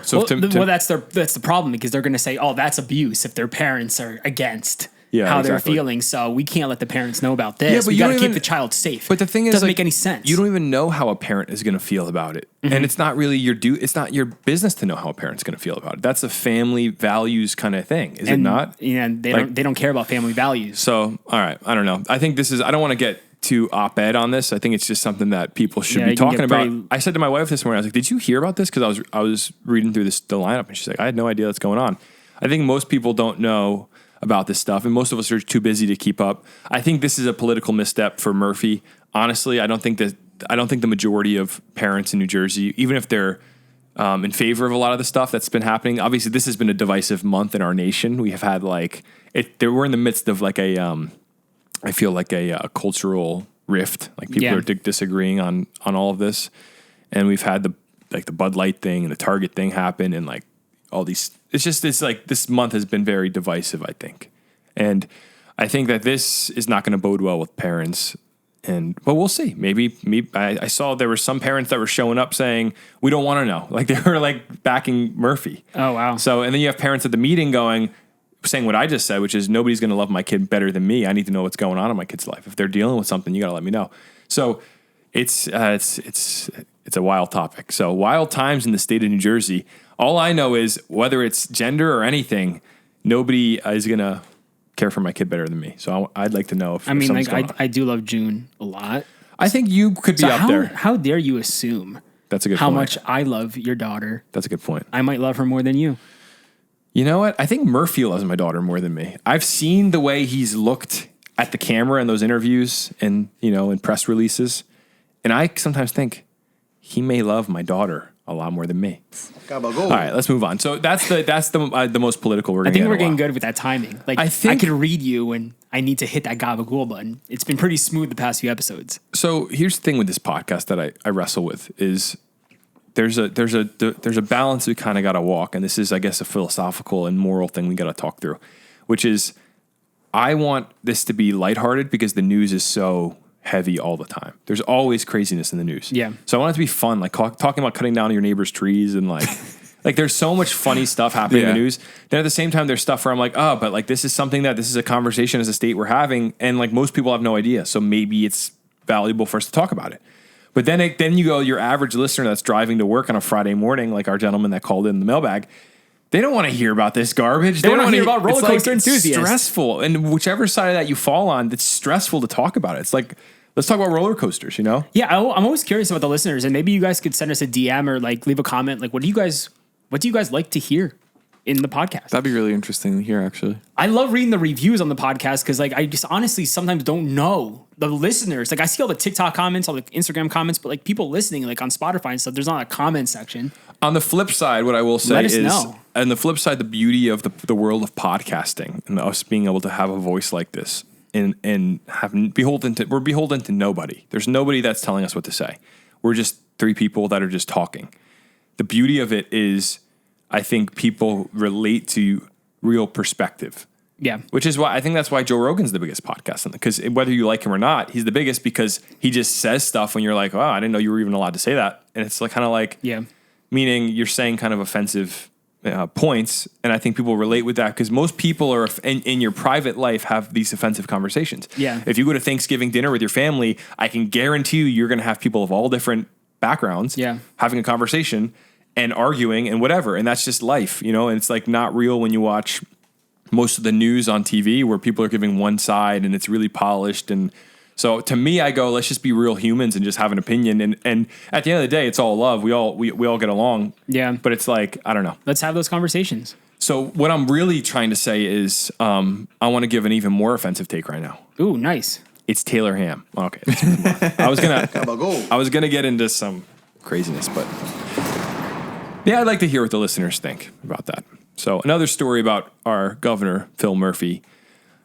S2: So
S3: that's the problem, because they're going to say, oh, that's abuse if their parents are against how they're feeling. So we can't let the parents know about this. Yeah, but we got to keep the child safe.
S2: But the thing is,
S3: doesn't make any sense.
S2: You don't even know how a parent is going to feel about it, and it's not really it's not your business to know how a parent's going to feel about it. That's a family values kind of thing, is it not?
S3: Yeah, they don't care about family values.
S2: So all right, I don't know. I think I don't want to get too op-ed on this. I think it's just something that people should be talking about. I said to my wife this morning, I was like, did you hear about this? Because I was reading through the lineup, and she's like, I had no idea what's going on. I think most people don't know about this stuff, and most of us are too busy to keep up. I think this is a political misstep for Murphy. Honestly, I don't think the majority of parents in New Jersey, even if they're in favor of a lot of the stuff that's been happening. Obviously, this has been a divisive month in our nation. We have had we're in the midst of like I feel like a cultural rift. Like people are disagreeing on all of this, and we've had the Bud Light thing and the Target thing happen, and like all these. It's like this month has been very divisive, I think, and I think that this is not going to bode well with parents. But we'll see. Maybe I saw there were some parents that were showing up saying we don't want to know. Like they were like backing Murphy.
S3: Oh wow!
S2: So and then you have parents at the meeting saying what I just said, which is nobody's going to love my kid better than me. I need to know what's going on in my kid's life. If they're dealing with something, you got to let me know. So it's a wild topic. So wild times in the state of New Jersey. All I know is whether it's gender or anything, nobody is going to care for my kid better than me. So I'd like to know if something's going on.
S3: I do love June a lot.
S2: I think you could be up there.
S3: How dare you assume
S2: that's a good
S3: how
S2: point.
S3: much I love your daughter?
S2: That's a good point.
S3: I might love her more than you.
S2: You know what? I think Murphy loves my daughter more than me. I've seen the way he's looked at the camera in those interviews and, in press releases. And I sometimes think he may love my daughter a lot more than me. All right, let's move on. So that's the most political we're going to get.
S3: I think we're getting good with that timing. Like I can read you when I need to hit that gabagool button. It's been pretty smooth the past few episodes.
S2: So here's the thing with this podcast that I wrestle with is there's a balance we kind of got to walk, and this is, I guess, a philosophical and moral thing we got to talk through, which is I want this to be lighthearted because the news is so heavy all the time. There's always craziness in the news.
S3: Yeah.
S2: So I want it to be fun, like talking about cutting down your neighbor's trees and like there's so much funny stuff happening in the news. Then at the same time, there's stuff where I'm like, oh, but like this is a conversation as a state we're having, and like most people have no idea. So maybe it's valuable for us to talk about it. But then you go, your average listener that's driving to work on a Friday morning, like our gentleman that called in the mailbag, they don't want to hear about this garbage.
S3: They want to hear about roller coaster enthusiasts.
S2: It's stressful, and whichever side of that you fall on, it's stressful to talk about it. It's like, let's talk about roller coasters, Yeah,
S3: I'm always curious about the listeners, and maybe you guys could send us a DM or like leave a comment. Like, what do you guys like to hear in the podcast?
S4: That'd be really interesting to hear, actually.
S3: I love reading the reviews on the podcast because like I just honestly sometimes don't know the listeners. Like I see all the TikTok comments, all the Instagram comments, but like people listening like on Spotify and stuff, there's not a comment section.
S2: On the flip side, what I will say is,
S3: know.
S2: On the flip side, the beauty of the world of podcasting and us being able to have a voice like this and we're beholden to nobody. There's nobody that's telling us what to say. We're just three people that are just talking. The beauty of it is, I think people relate to real perspective.
S3: Yeah.
S2: Which is why I think that's why Joe Rogan's the biggest podcast. Because whether you like him or not, he's the biggest because he just says stuff when you're like, oh, I didn't know you were even allowed to say that. And it's like kind of like, meaning you're saying kind of offensive points. And I think people relate with that because most people are in your private life have these offensive conversations.
S3: Yeah.
S2: If you go to Thanksgiving dinner with your family, I can guarantee you're going to have people of all different backgrounds having a conversation and arguing and whatever. And that's just life, and it's like not real when you watch most of the news on TV where people are giving one side and it's really polished. And so to me, I go, let's just be real humans and just have an opinion. And at the end of the day, it's all love. We all get along.
S3: Yeah.
S2: But it's like, I don't know.
S3: Let's have those conversations.
S2: So what I'm really trying to say is I want to give an even more offensive take right now.
S3: Ooh, nice.
S2: It's Taylor Ham. Okay. I was gonna get into some craziness, but yeah, I'd like to hear what the listeners think about that. So another story about our governor, Phil Murphy.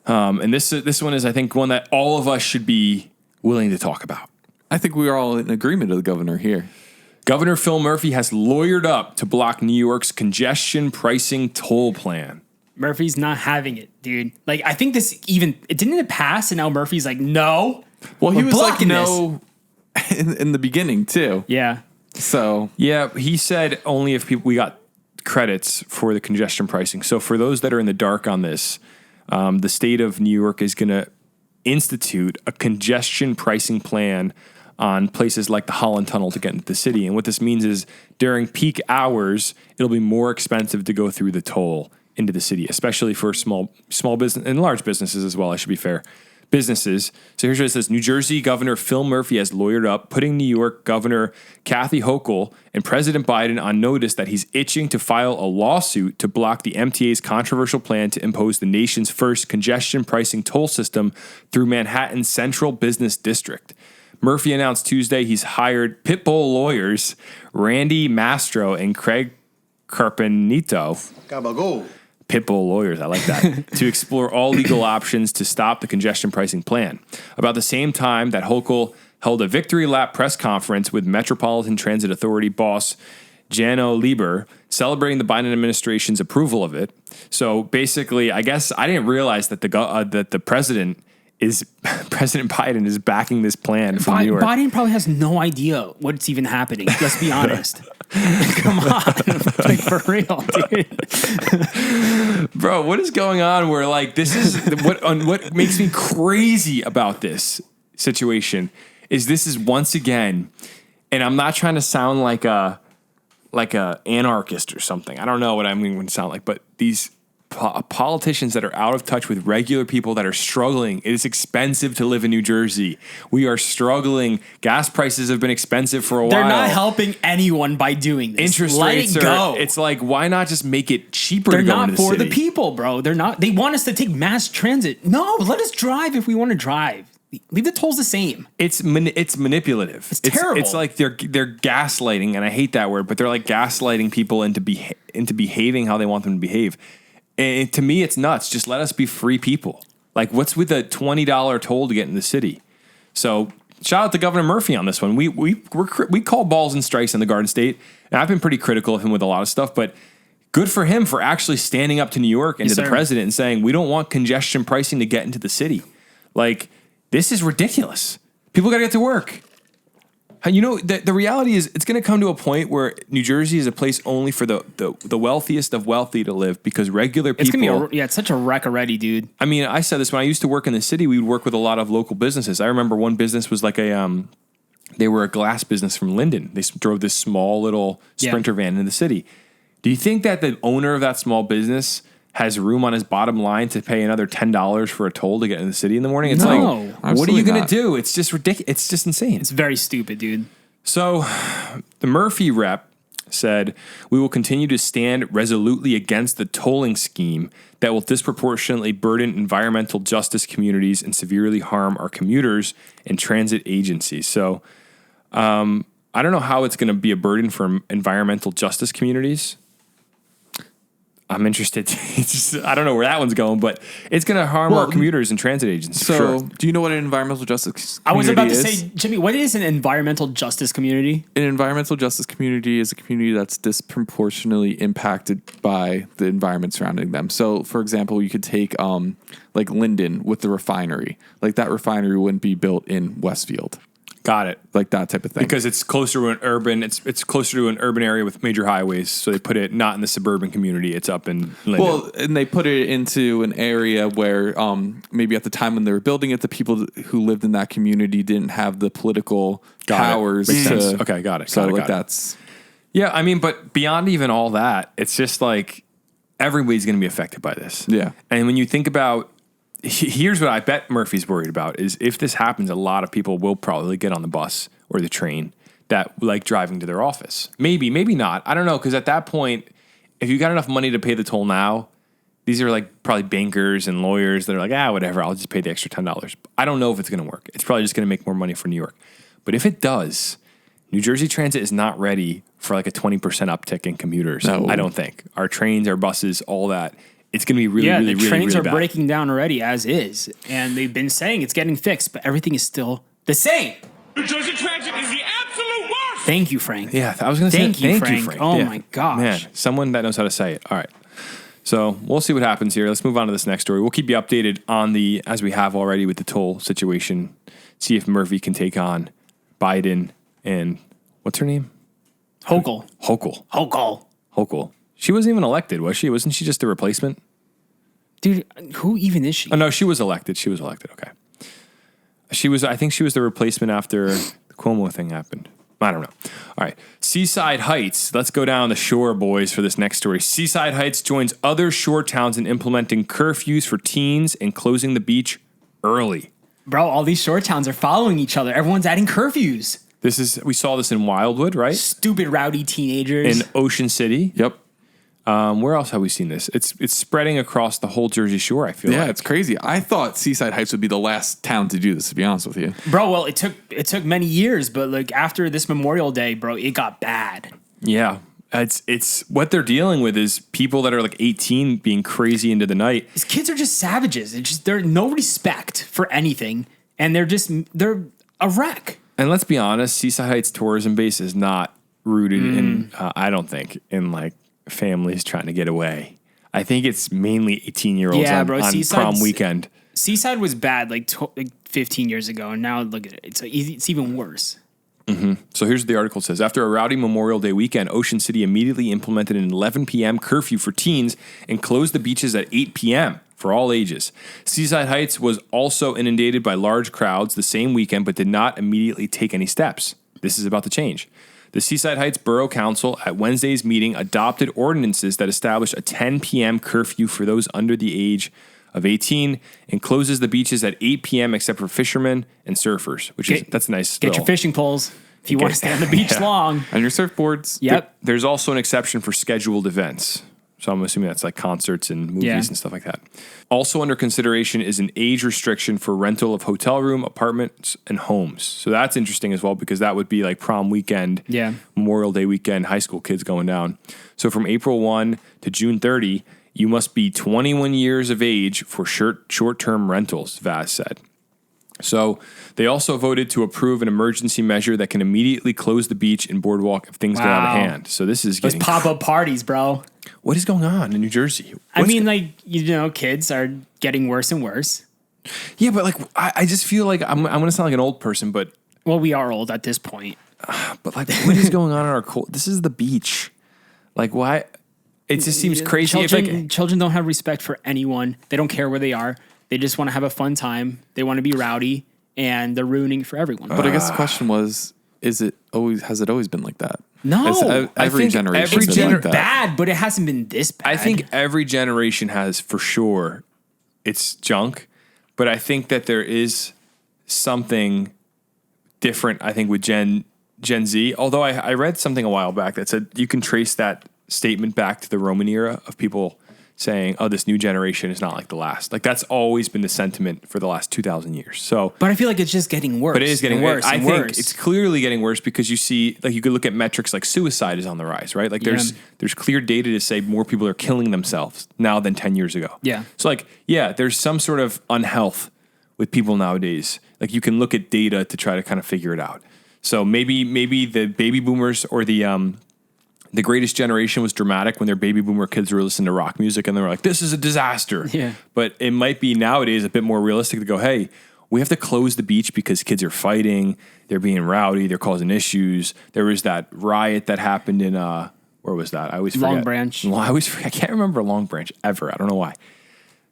S2: And this one is, I think, one that all of us should be willing to talk about.
S4: I think we are all in agreement with the governor here.
S2: Governor Phil Murphy has lawyered up to block New York's congestion pricing toll plan.
S3: Murphy's not having it, dude. Like, I think didn't it pass? And now Murphy's like, no.
S4: Well, he was like, no, in the beginning, too.
S3: Yeah.
S4: So.
S2: Yeah, he said only if we got credits for the congestion pricing. So for those that are in the dark on this, the state of New York is going to institute a congestion pricing plan on places like the Holland Tunnel to get into the city. And what this means is during peak hours, it'll be more expensive to go through the toll into the city, especially for small business and large businesses as well. I should be fair. Businesses. So here's what it says. New Jersey Governor Phil Murphy has lawyered up, putting New York Governor Kathy Hochul and President Biden on notice that he's itching to file a lawsuit to block the MTA's controversial plan to impose the nation's first congestion pricing toll system through Manhattan's Central Business District. Murphy announced Tuesday he's hired pitbull lawyers Randy Mastro and Craig Carpenito. Pitbull lawyers, I like that, to explore all legal options to stop the congestion pricing plan. About the same time that Hochul held a victory lap press conference with Metropolitan Transit Authority boss Jano Lieber, celebrating the Biden administration's approval of it. So basically, I guess I didn't realize that the President Biden is backing this plan from New York.
S3: Biden probably has no idea what's even happening. Let's be honest. Come on, like for real, dude.
S2: Bro, what is going on? Where like this is what makes me crazy about this situation is this is once again, and I'm not trying to sound like a anarchist or something. I don't know what I'm going to sound like, but these politicians that are out of touch with regular people that are struggling. It is expensive to live in New Jersey. We are struggling. Gas prices have been expensive for a while.
S3: They're not helping anyone by doing this.
S2: Interest
S3: Let
S2: rates
S3: it go.
S2: It's like, why not just make it cheaper
S3: They're
S2: to go
S3: not
S2: into the
S3: for
S2: city?
S3: the people, bro. They're not. They want us to take mass transit. No, let us drive if we want to drive. Leave the tolls the same.
S2: It's manipulative.
S3: It's terrible.
S2: It's like they're gaslighting, and I hate that word, but they're like gaslighting people into behaving how they want them to behave. And to me, it's nuts. Just let us be free people. Like, what's with a $20 toll to get in the city? So shout out to Governor Murphy on this one. We call balls and strikes in the Garden State, and I've been pretty critical of him with a lot of stuff, but good for him for actually standing up to New York and to the president and saying, we don't want congestion pricing to get into the city. Like, this is ridiculous. People got to get to work. You know, the reality is it's going to come to a point where New Jersey is a place only for the wealthiest of wealthy to live, because regular people...
S3: It's going to be it's such a wreck already, dude.
S2: I mean, I said this when I used to work in the city, we would work with a lot of local businesses. I remember one business was like they were a glass business from Linden. They drove this small little Sprinter van into the city. Do you think that the owner of that small business has room on his bottom line to pay another $10 for a toll to get in the city in the morning? It's
S3: No,
S2: like, what are you going to do? It's just ridiculous. It's just insane.
S3: It's very stupid, dude.
S2: So the Murphy rep said, we will continue to stand resolutely against the tolling scheme that will disproportionately burden environmental justice communities and severely harm our commuters and transit agencies. So I don't know how it's going to be a burden for environmental justice communities. I'm interested. I don't know where that one's going, but it's going to harm our commuters and transit agencies.
S4: So, do you know what an environmental justice community is?
S3: I was about to say, Jimmy, what is an environmental justice community?
S4: An environmental justice community is a community that's disproportionately impacted by the environment surrounding them. So, for example, you could take like Linden with the refinery. Like, that refinery wouldn't be built in Westfield.
S2: Got it.
S4: Like that type of thing.
S2: Because it's closer to an urban, it's closer to an urban area with major highways. So they put it not in the suburban community. It's up in Linden.
S4: Well, and they put it into an area where maybe at the time when they were building it, the people who lived in that community didn't have the political powers to.
S2: Okay, got it.
S4: So
S2: got it.
S4: that's.
S2: Yeah, I mean, but beyond even all that, it's just like everybody's going to be affected by this.
S4: Yeah.
S2: And when you think about, here's what I bet Murphy's worried about is if this happens, a lot of people will probably get on the bus or the train that like driving to their office. Maybe not. I don't know. Because at that point, if you got enough money to pay the toll now, these are like probably bankers and lawyers that are like, whatever, I'll just pay the extra $10. I don't know if it's going to work. It's probably just going to make more money for New York. But if it does, New Jersey Transit is not ready for like a 20% uptick in commuters. No. I don't think. Our trains, our buses, all that. It's going to be really
S3: the trains are
S2: bad.
S3: breaking down already as is. And they've been saying it's getting fixed, but everything is still the same.
S9: New Jersey Transit is the absolute worst.
S3: Thank you, Frank.
S2: Yeah, I was going to say thank you, Frank.
S3: Oh, my gosh.
S2: Man, someone that knows how to say it. All right. So we'll see what happens here. Let's move on to this next story. We'll keep you updated on as we have already with the toll situation. See if Murphy can take on Biden and what's her name?
S3: Hochul.
S2: She wasn't even elected, was she? Wasn't she just a replacement?
S3: Dude, who even is she?
S2: Oh, no, she was elected. Okay. I think she was the replacement after the Cuomo thing happened. I don't know. All right. Seaside Heights. Let's go down the shore, boys, for this next story. Seaside Heights joins other shore towns in implementing curfews for teens and closing the beach early.
S3: Bro, all these shore towns are following each other. Everyone's adding curfews.
S2: We saw this in Wildwood, right?
S3: Stupid rowdy teenagers.
S2: In Ocean City.
S4: Yep.
S2: Where else have we seen this? It's spreading across the whole Jersey Shore, I feel like.
S4: Yeah, it's crazy. I thought Seaside Heights would be the last town to do this, to be honest with you.
S3: Bro, well, it took many years, but like after this Memorial Day, bro, it got bad.
S2: Yeah. It's what they're dealing with is people that are like 18 being crazy into the night.
S3: These kids are just savages. They're no respect for anything, and they're a wreck.
S2: And let's be honest, Seaside Heights tourism base is not rooted in, I don't think, in like families trying to get away. I think it's mainly 18-year-olds on prom weekend.
S3: Seaside was bad like 15 years ago, and now look at it. It's even worse.
S2: Mm-hmm. So here's what the article says. After a rowdy Memorial Day weekend, Ocean City immediately implemented an 11 p.m. curfew for teens and closed the beaches at 8 p.m. for all ages. Seaside Heights was also inundated by large crowds the same weekend, but did not immediately take any steps. This is about to change. The Seaside Heights Borough Council at Wednesday's meeting adopted ordinances that establish a 10 p.m. curfew for those under the age of 18 and closes the beaches at 8 p.m. except for fishermen and surfers, that's nice.
S3: Get your fishing poles if you want to stay on the beach long.
S4: And your surfboards.
S3: Yep.
S2: There's also an exception for scheduled events. So I'm assuming that's like concerts and movies and stuff like that. Also under consideration is an age restriction for rental of hotel room, apartments, and homes. So that's interesting as well because that would be like prom weekend, Memorial Day weekend, high school kids going down. So from April 1 to June 30, you must be 21 years of age for short-term rentals, Vaz said. So they also voted to approve an emergency measure that can immediately close the beach and boardwalk if things get out of hand. So this is
S3: those pop-up parties, bro.
S2: What is going on in New Jersey?
S3: Kids are getting worse and worse.
S2: Yeah, but like I just feel like I'm going to sound like an old person, but
S3: we are old at this point.
S2: But like, what is going on in our this is the beach. Like, why? It just seems crazy.
S3: Children don't have respect for anyone. They don't care where they are. They just want to have a fun time. They want to be rowdy, and they're ruining it for everyone.
S4: But I guess the question was, has it always been like that?
S3: No.
S4: Every generation has been like that.
S3: Bad, but it hasn't been this bad.
S2: I think every generation has for sure its junk, but I think that there is something different, I think, with Gen Z. Although I read something a while back that said you can trace that statement back to the Roman era of people saying, oh, this new generation is not like the last. Like that's always been the sentiment for the last 2,000 years. So,
S3: but I feel like it's just getting worse.
S2: But it is getting worse. I think
S3: worse.
S2: It's clearly getting worse because you see, like you could look at metrics like suicide is on the rise, right? Like there's clear data to say more people are killing themselves now than 10 years ago.
S3: Yeah.
S2: So like, there's some sort of unhealth with people nowadays. Like you can look at data to try to kind of figure it out. So maybe the baby boomers or the greatest generation was dramatic when their baby boomer kids were listening to rock music and they were like, this is a disaster.
S3: Yeah.
S2: But it might be nowadays a bit more realistic to go, hey, we have to close the beach because kids are fighting. They're being rowdy. They're causing issues. There was that riot that happened in, where was that? I always forget.
S3: Long Branch.
S2: I always forget. I can't remember Long Branch ever. I don't know why.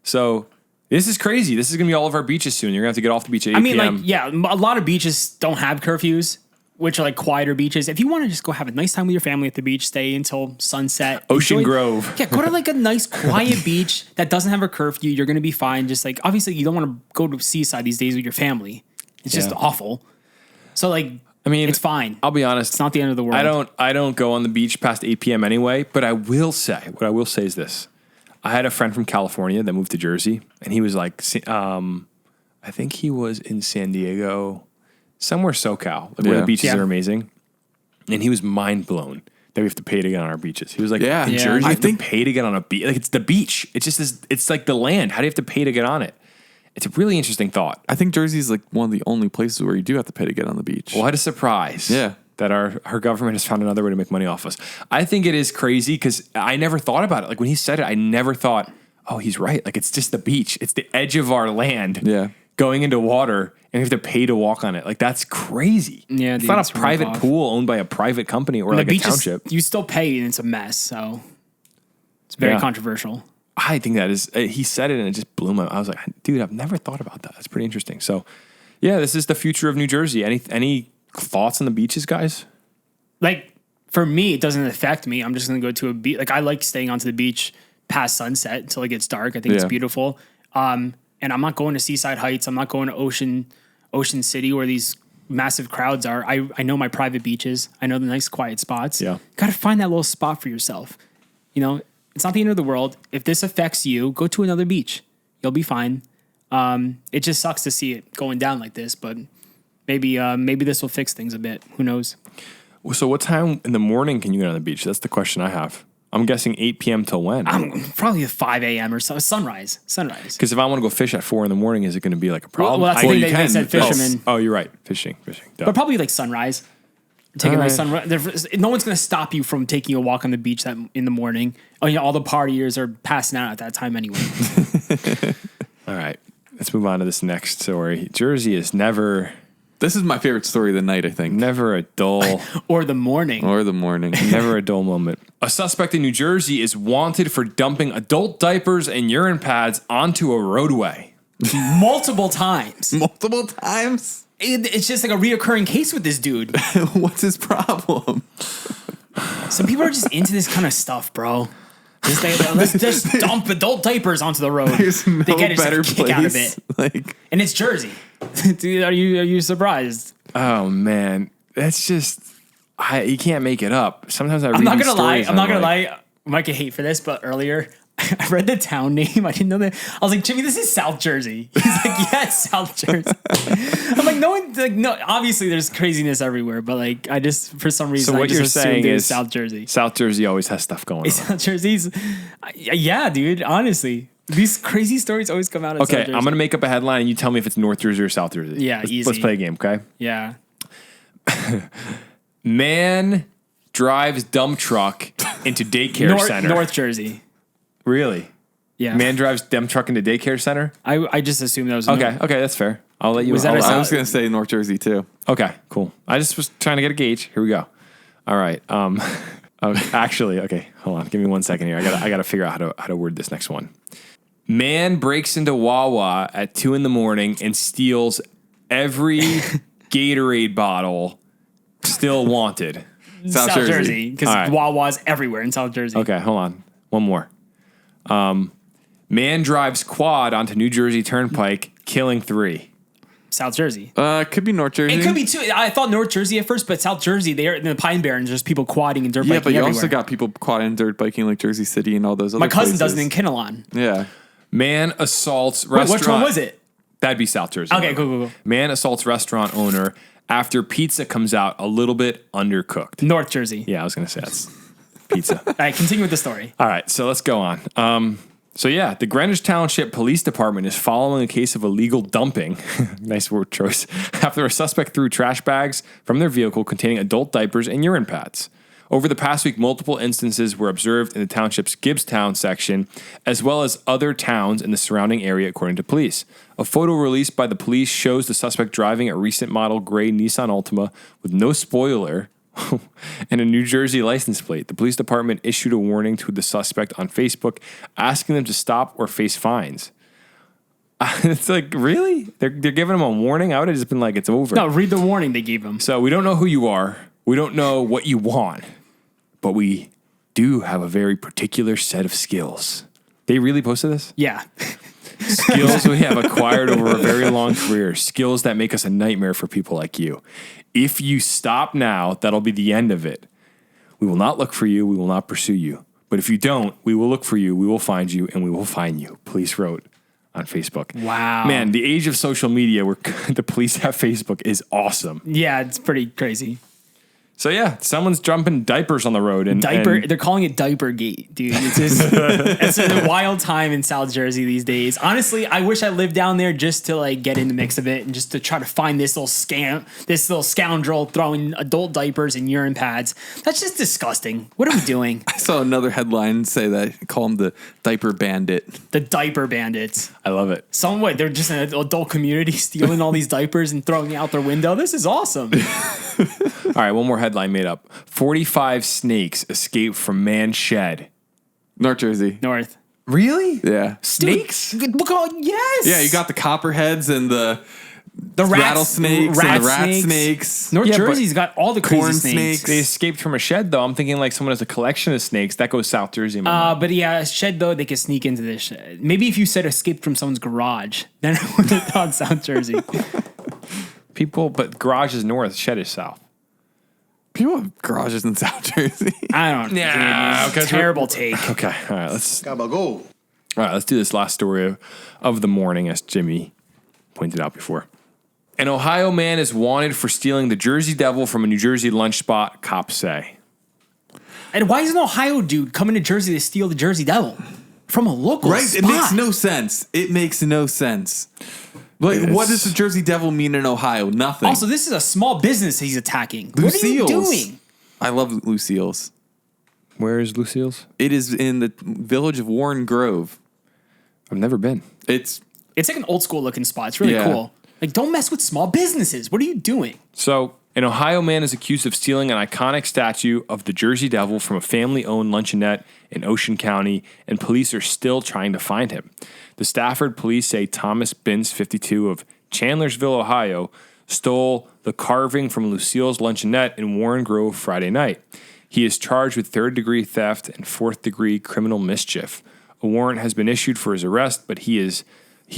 S2: So this is crazy. This is going to be all of our beaches soon. You're going to have to get off the beach at 8 p.m.
S3: A lot of beaches don't have curfews, which are like quieter beaches. If you want to just go have a nice time with your family at the beach, stay until sunset.
S2: Ocean Grove.
S3: Yeah, go to like a nice quiet beach that doesn't have a curfew. You're going to be fine. Just like, obviously you don't want to go to Seaside these days with your family. It's just awful. So like, I mean, it's fine.
S2: I'll be honest.
S3: It's not the end of the world.
S2: I don't go on the beach past 8 p.m. anyway, but what I will say is this. I had a friend from California that moved to Jersey and he was like, I think he was in San Diego, somewhere SoCal, like where the beaches are amazing. And he was mind blown that we have to pay to get on our beaches. He was like, in Jersey, I think pay to get on a beach. Like it's the beach. It's just it's like the land. How do you have to pay to get on it? It's a really interesting thought.
S4: I think Jersey's like one of the only places where you do have to pay to get on the beach.
S2: What a surprise.
S4: Yeah.
S2: That our government has found another way to make money off us. I think it is crazy because I never thought about it. Like when he said it, I never thought, oh, he's right. Like it's just the beach. It's the edge of our land going into water and we have to pay to walk on it. Like that's crazy.
S3: Yeah,
S2: it's not a private pool owned by a private company or like a township.
S3: You still pay and it's a mess. So it's very controversial.
S2: I think that is, he said it and it just blew my mind. I was like, dude, I've never thought about that. That's pretty interesting. So yeah, this is the future of New Jersey. Any thoughts on the beaches, guys?
S3: Like for me, it doesn't affect me. I'm just going to go to a beach. Like I like staying onto the beach past sunset until it gets dark. I think it's beautiful. And I'm not going to Seaside Heights. I'm not going to Ocean City where these massive crowds are. I know my private beaches. I know the nice quiet spots.
S2: Yeah.
S3: Got to find that little spot for yourself. You know, it's not the end of the world. If this affects you, go to another beach. You'll be fine. It just sucks to see it going down like this, but maybe this will fix things a bit. Who knows?
S2: So what time in the morning can you get on the beach? That's the question I have. I'm guessing 8 p.m. till when?
S3: Probably 5 a.m. or so. Sunrise.
S2: Because if I want to go fish at 4 a.m, is it going to be like a problem?
S3: Well, that's the thing. They said fishermen.
S2: Oh, you're right. Fishing. Duh.
S3: But probably like sunrise. Take a nice sunrise. No one's going to stop you from taking a walk on the beach in the morning. Oh, yeah, all the partiers are passing out at that time anyway.
S2: All right. Let's move on to this next story. Jersey is never...
S4: This is my favorite story of the night, I think.
S2: Never a dull...
S3: Or the morning.
S2: Never a dull moment. A suspect in New Jersey is wanted for dumping adult diapers and urine pads onto a roadway.
S3: Multiple times. It's just like a reoccurring case with this dude.
S4: What's his problem?
S3: Some people are just into this kind of stuff, bro. Let's just dump adult diapers onto the road.
S4: There's no
S3: they get
S4: better
S3: a kick out of
S4: place.
S3: it.
S4: Like,
S3: And it's Jersey. Dude, are you surprised?
S2: Oh man, that's just you can't make it up. Sometimes
S3: I'm not gonna lie. I might get hate for this, but earlier I read the town name. I didn't know that. I was like, Jimmy, this is South Jersey. He's like, yeah, it's South Jersey. I'm like, no. Obviously, there's craziness everywhere, but like, I just for some reason,
S2: So what
S3: I just
S2: you're
S3: assumed
S2: saying
S3: it was
S2: is
S3: South Jersey.
S2: South Jersey always has stuff going on.
S3: South Jersey's, yeah, dude. Honestly, these crazy stories always come out of South
S2: Okay,
S3: Jersey.
S2: I'm gonna make up a headline and you tell me if it's North Jersey or South Jersey.
S3: Yeah,
S2: let's
S3: easy.
S2: play a game, okay?
S3: Yeah.
S2: Man drives dump truck into daycare center.
S3: North Jersey.
S2: Really?
S3: Yeah.
S2: Man drives dump truck into daycare center.
S3: I just assumed that was
S2: Okay, that's fair. I'll let you.
S3: Was that
S2: I'll-
S3: a
S4: I was going to say North Jersey too.
S2: Okay, cool. I just was trying to get a gauge. Here we go. All right. Okay, hold on. Give me 1 second here. I gotta figure out how to word this next one. Man breaks into Wawa at 2 a.m. and steals every Gatorade bottle still wanted.
S3: South Jersey. Because
S2: All right.
S3: Wawa's everywhere in South Jersey.
S2: Okay, hold on. One more. Man drives quad onto New Jersey Turnpike, killing 3.
S3: South Jersey.
S4: Could be North Jersey.
S3: It could be too. I thought North Jersey at first, but South Jersey, they're in the Pine Barrens. There's people quadding and dirt biking
S4: Yeah, but you
S3: everywhere.
S4: also got people quad and dirt biking like Jersey City and all those other
S3: My cousin
S4: places.
S3: does it in Kinnelon.
S4: Yeah.
S2: Man assaults
S3: Wait,
S2: restaurant.
S3: which one was it?
S2: That'd be South Jersey.
S3: Okay, cool.
S2: Man assaults restaurant owner after pizza comes out a little bit undercooked.
S3: North Jersey.
S2: Yeah, I was going to say that's pizza.
S3: All right, continue with the story.
S2: All right, so let's go on. The Greenwich Township Police Department is following a case of illegal dumping. Nice word choice. After a suspect threw trash bags from their vehicle containing adult diapers and urine pads. Over the past week, multiple instances were observed in the township's Gibbstown section, as well as other towns in the surrounding area, according to police. A photo released by the police shows the suspect driving a recent model gray Nissan Altima with no spoiler and a New Jersey license plate. The police department issued a warning to the suspect on Facebook, asking them to stop or face fines. It's like, really? They're giving him a warning? I would have just been like, it's over.
S3: No, read the warning they gave him.
S2: So we don't know who you are. We don't know what you want. But we do have a very particular set of skills. They really posted this?
S3: Yeah.
S2: Skills we have acquired over a very long career. Skills that make us a nightmare for people like you. If you stop now, that'll be the end of it. We will not look for you. We will not pursue you. But if you don't, we will look for you. We will find you, and we will find you. Police wrote on Facebook.
S3: Wow.
S2: Man, the age of social media where the police have Facebook is awesome.
S3: Yeah, it's pretty crazy.
S2: So yeah, someone's jumping diapers on the road and
S3: They're calling it Diaper Gate, dude. It's just it's a wild time in South Jersey these days. Honestly, I wish I lived down there just to like get in the mix of it and just to try to find this little scoundrel throwing adult diapers and urine pads. That's just disgusting. What are we doing?
S4: I saw another headline say that, call him the diaper bandit.
S3: The diaper bandits.
S2: I love it.
S3: They're just an adult community stealing all these diapers and throwing it out their window. This is awesome.
S2: All right, one more headline made up. 45 snakes escaped from man's shed.
S4: North Jersey.
S3: North.
S2: Really?
S4: Yeah.
S2: Snakes?
S3: Look, yes.
S4: Yeah, you got the copperheads and the
S3: rats,
S4: rattlesnakes and the rat
S3: snakes.
S4: snakes.
S3: North
S2: Yeah, but
S3: Jersey's got all the crazy
S4: corn
S3: snakes.
S2: They escaped from a shed, though. I'm thinking like someone has a collection of snakes. That goes South Jersey. in my mind.
S3: But yeah, a shed though, they could sneak into this shed. Maybe if you said escaped from someone's garage, then I would have thought South Jersey.
S2: But garage is north, shed is south.
S4: People have garages in South Jersey.
S3: I don't know.
S2: Yeah,
S3: Dude,
S2: okay,
S3: terrible take.
S2: Okay, all right, let's do this last story of the morning, as Jimmy pointed out before. An Ohio man is wanted for stealing the Jersey Devil from a New Jersey lunch spot, cops say.
S3: And why is an Ohio dude coming to Jersey to steal the Jersey Devil from a local
S4: Right?
S3: spot?
S4: It makes no sense. It makes no sense. Like, what does the Jersey Devil mean in Ohio? Nothing.
S3: Also, this is a small business he's attacking. What are you
S4: Lucille's.
S3: doing?
S4: I love Lucille's.
S2: Where is Lucille's?
S4: It is in the village of Warren Grove.
S2: I've never been.
S3: It's like an old school looking spot. It's really
S4: Yeah.
S3: cool. Like, don't mess with small businesses. What are you doing?
S2: So, an Ohio man is accused of stealing an iconic statue of the Jersey Devil from a family-owned luncheonette in Ocean County, and police are still trying to find him. The Stafford police say Thomas Binns, 52, of Chandlersville, Ohio, stole the carving from Lucille's luncheonette in Warren Grove Friday night. He is charged with third-degree theft and fourth-degree criminal mischief. A warrant has been issued for his arrest, but he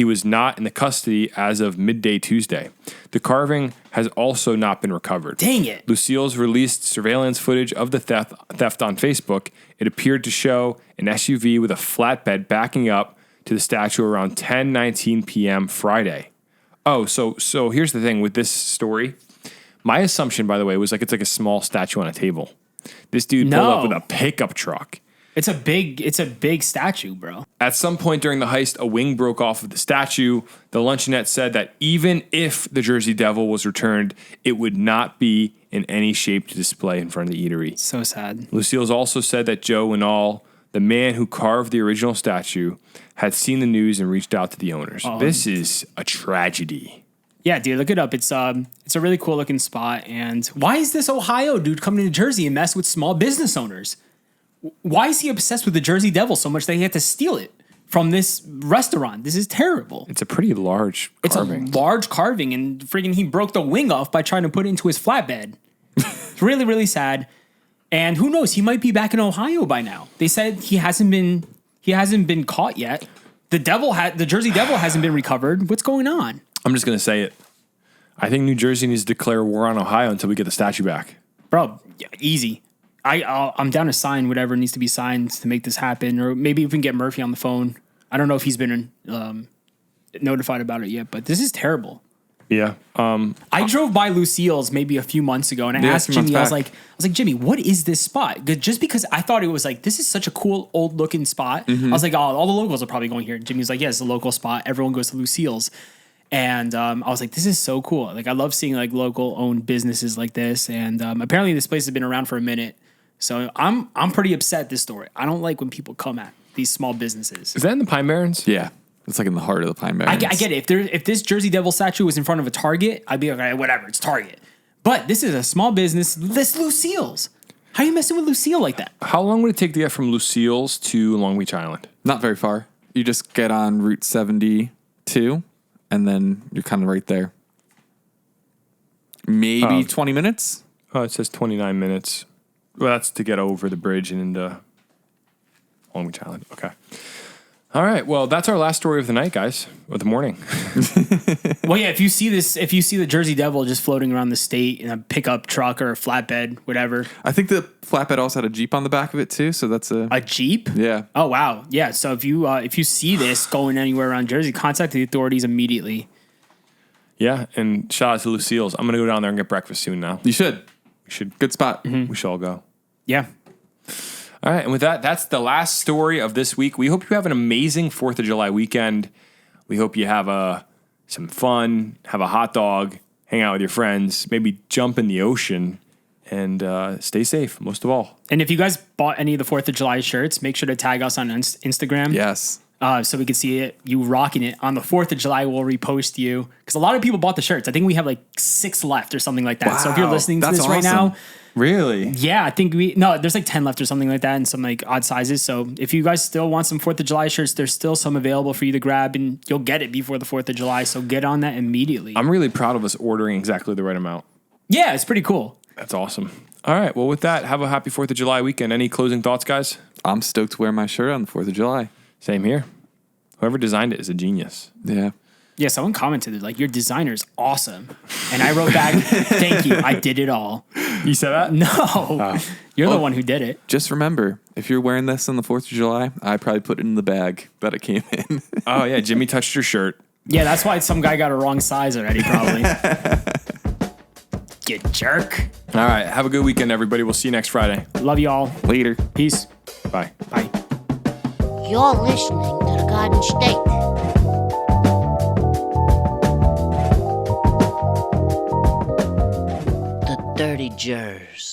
S2: was not in the custody as of midday Tuesday. The carving has also not been recovered.
S3: Dang it.
S2: Lucille's released surveillance footage of the theft on Facebook. It appeared to show an SUV with a flatbed backing up to the statue around 10:19 p.m. Friday. Oh, so here's the thing with this story. My assumption, by the way, was like it's like a small statue on a table. This dude pulled up with a pickup truck.
S3: It's a big statue, bro.
S2: At some point during the heist, a wing broke off of the statue. The luncheonette said that even if the Jersey Devil was returned, it would not be in any shape to display in front of the eatery.
S3: So sad.
S2: Lucille's also said that Joe Winall, the man who carved the original statue, had seen the news and reached out to the owners. This is a tragedy.
S3: Yeah, dude, look it up. It's a really cool looking spot. And why is this Ohio dude coming to Jersey and mess with small business owners? Why is he obsessed with the Jersey Devil so much that he had to steal it from this restaurant? This is terrible.
S2: It's a pretty large carving.
S3: It's a large carving, and friggin' he broke the wing off by trying to put it into his flatbed. It's really, really sad. And who knows? He might be back in Ohio by now. They said he hasn't been caught yet. The Jersey Devil hasn't been recovered. What's going on?
S2: I'm just gonna say it. I think New Jersey needs to declare war on Ohio until we get the statue back.
S3: Bro, yeah, easy. I'm down to sign whatever needs to be signed to make this happen, or maybe even get Murphy on the phone. I don't know if he's been notified about it yet, but this is terrible.
S2: Yeah.
S3: I drove by Lucille's maybe a few months ago, and I asked Jimmy. I was like, Jimmy, what is this spot? Just because I thought it was like, this is such a cool old looking spot. I was like, oh, all the locals are probably going here. Jimmy's like, yeah, it's a local spot. Everyone goes to Lucille's. And I was like, this is so cool. Like, I love seeing like local owned businesses like this. And apparently this place has been around for a minute. So I'm pretty upset at this story. I don't like when people come at these small businesses.
S2: Is that in the Pine Barrens?
S4: Yeah. It's like in the heart of the Pine Barrens.
S3: I get it. If this Jersey Devil statue was in front of a Target, I'd be like, okay, whatever, it's Target. But this is a small business. This Lucille's. How are you messing with Lucille like that?
S2: How long would it take to get from Lucille's to Long Beach Island?
S4: Not very far. You just get on Route 72, and then you're kind of right there. Maybe 20 minutes?
S2: Oh, it says 29 minutes. Well, that's to get over the bridge and into Long Beach Island. Okay. All right. Well, that's our last story of the night, guys, or the morning.
S3: Well, yeah, if you see the Jersey Devil just floating around the state in a pickup truck or a flatbed, whatever.
S4: I think the flatbed also had a Jeep on the back of it too, so that's
S3: a Jeep?
S4: Yeah.
S3: Oh, wow. Yeah, so if you see this going anywhere around Jersey, contact the authorities immediately.
S2: Yeah, and shout out to Lucille's. I'm going to go down there and get breakfast soon now.
S4: You should.
S2: We should.
S4: Good spot.
S2: Mm-hmm. We should all go.
S3: Yeah.
S2: All right, and with that, that's the last story of this week. We hope you have an amazing 4th of July weekend. We hope you have some fun, have a hot dog, hang out with your friends, maybe jump in the ocean, and stay safe, most of all.
S3: And if you guys bought any of the 4th of July shirts, make sure to tag us on Instagram.
S4: Yes.
S3: So we can see it, you rocking it. On the 4th of July, we'll repost you. Because a lot of people bought the shirts. I think we have like 6 left or something like that. Wow, so if you're listening to this right now.
S2: Really?
S3: Yeah, I think there's like 10 left or something like that and some like odd sizes. So if you guys still want some 4th of July shirts, there's still some available for you to grab and you'll get it before the 4th of July. So get on that immediately.
S2: I'm really proud of us ordering exactly the right amount.
S3: Yeah, it's pretty cool.
S2: That's awesome. All right. Well, with that, have a happy 4th of July weekend. Any closing thoughts, guys?
S4: I'm stoked to wear my shirt on the 4th of July.
S2: Same here. Whoever designed it is a genius.
S4: Yeah.
S3: Yeah, someone commented, like, your designer's awesome. And I wrote back, thank you. I did it all.
S2: You said that?
S3: No. You're the one who did it.
S4: Just remember, if you're wearing this on the 4th of July, I probably put it in the bag that it came in.
S2: Oh, yeah. Jimmy touched your shirt.
S3: Yeah, that's why some guy got a wrong size already, probably. You jerk.
S2: All right. Have a good weekend, everybody. We'll see you next Friday.
S3: Love you all.
S4: Later.
S3: Peace.
S2: Bye.
S3: Bye.
S1: You're listening to the Garden State. Dirty Jers.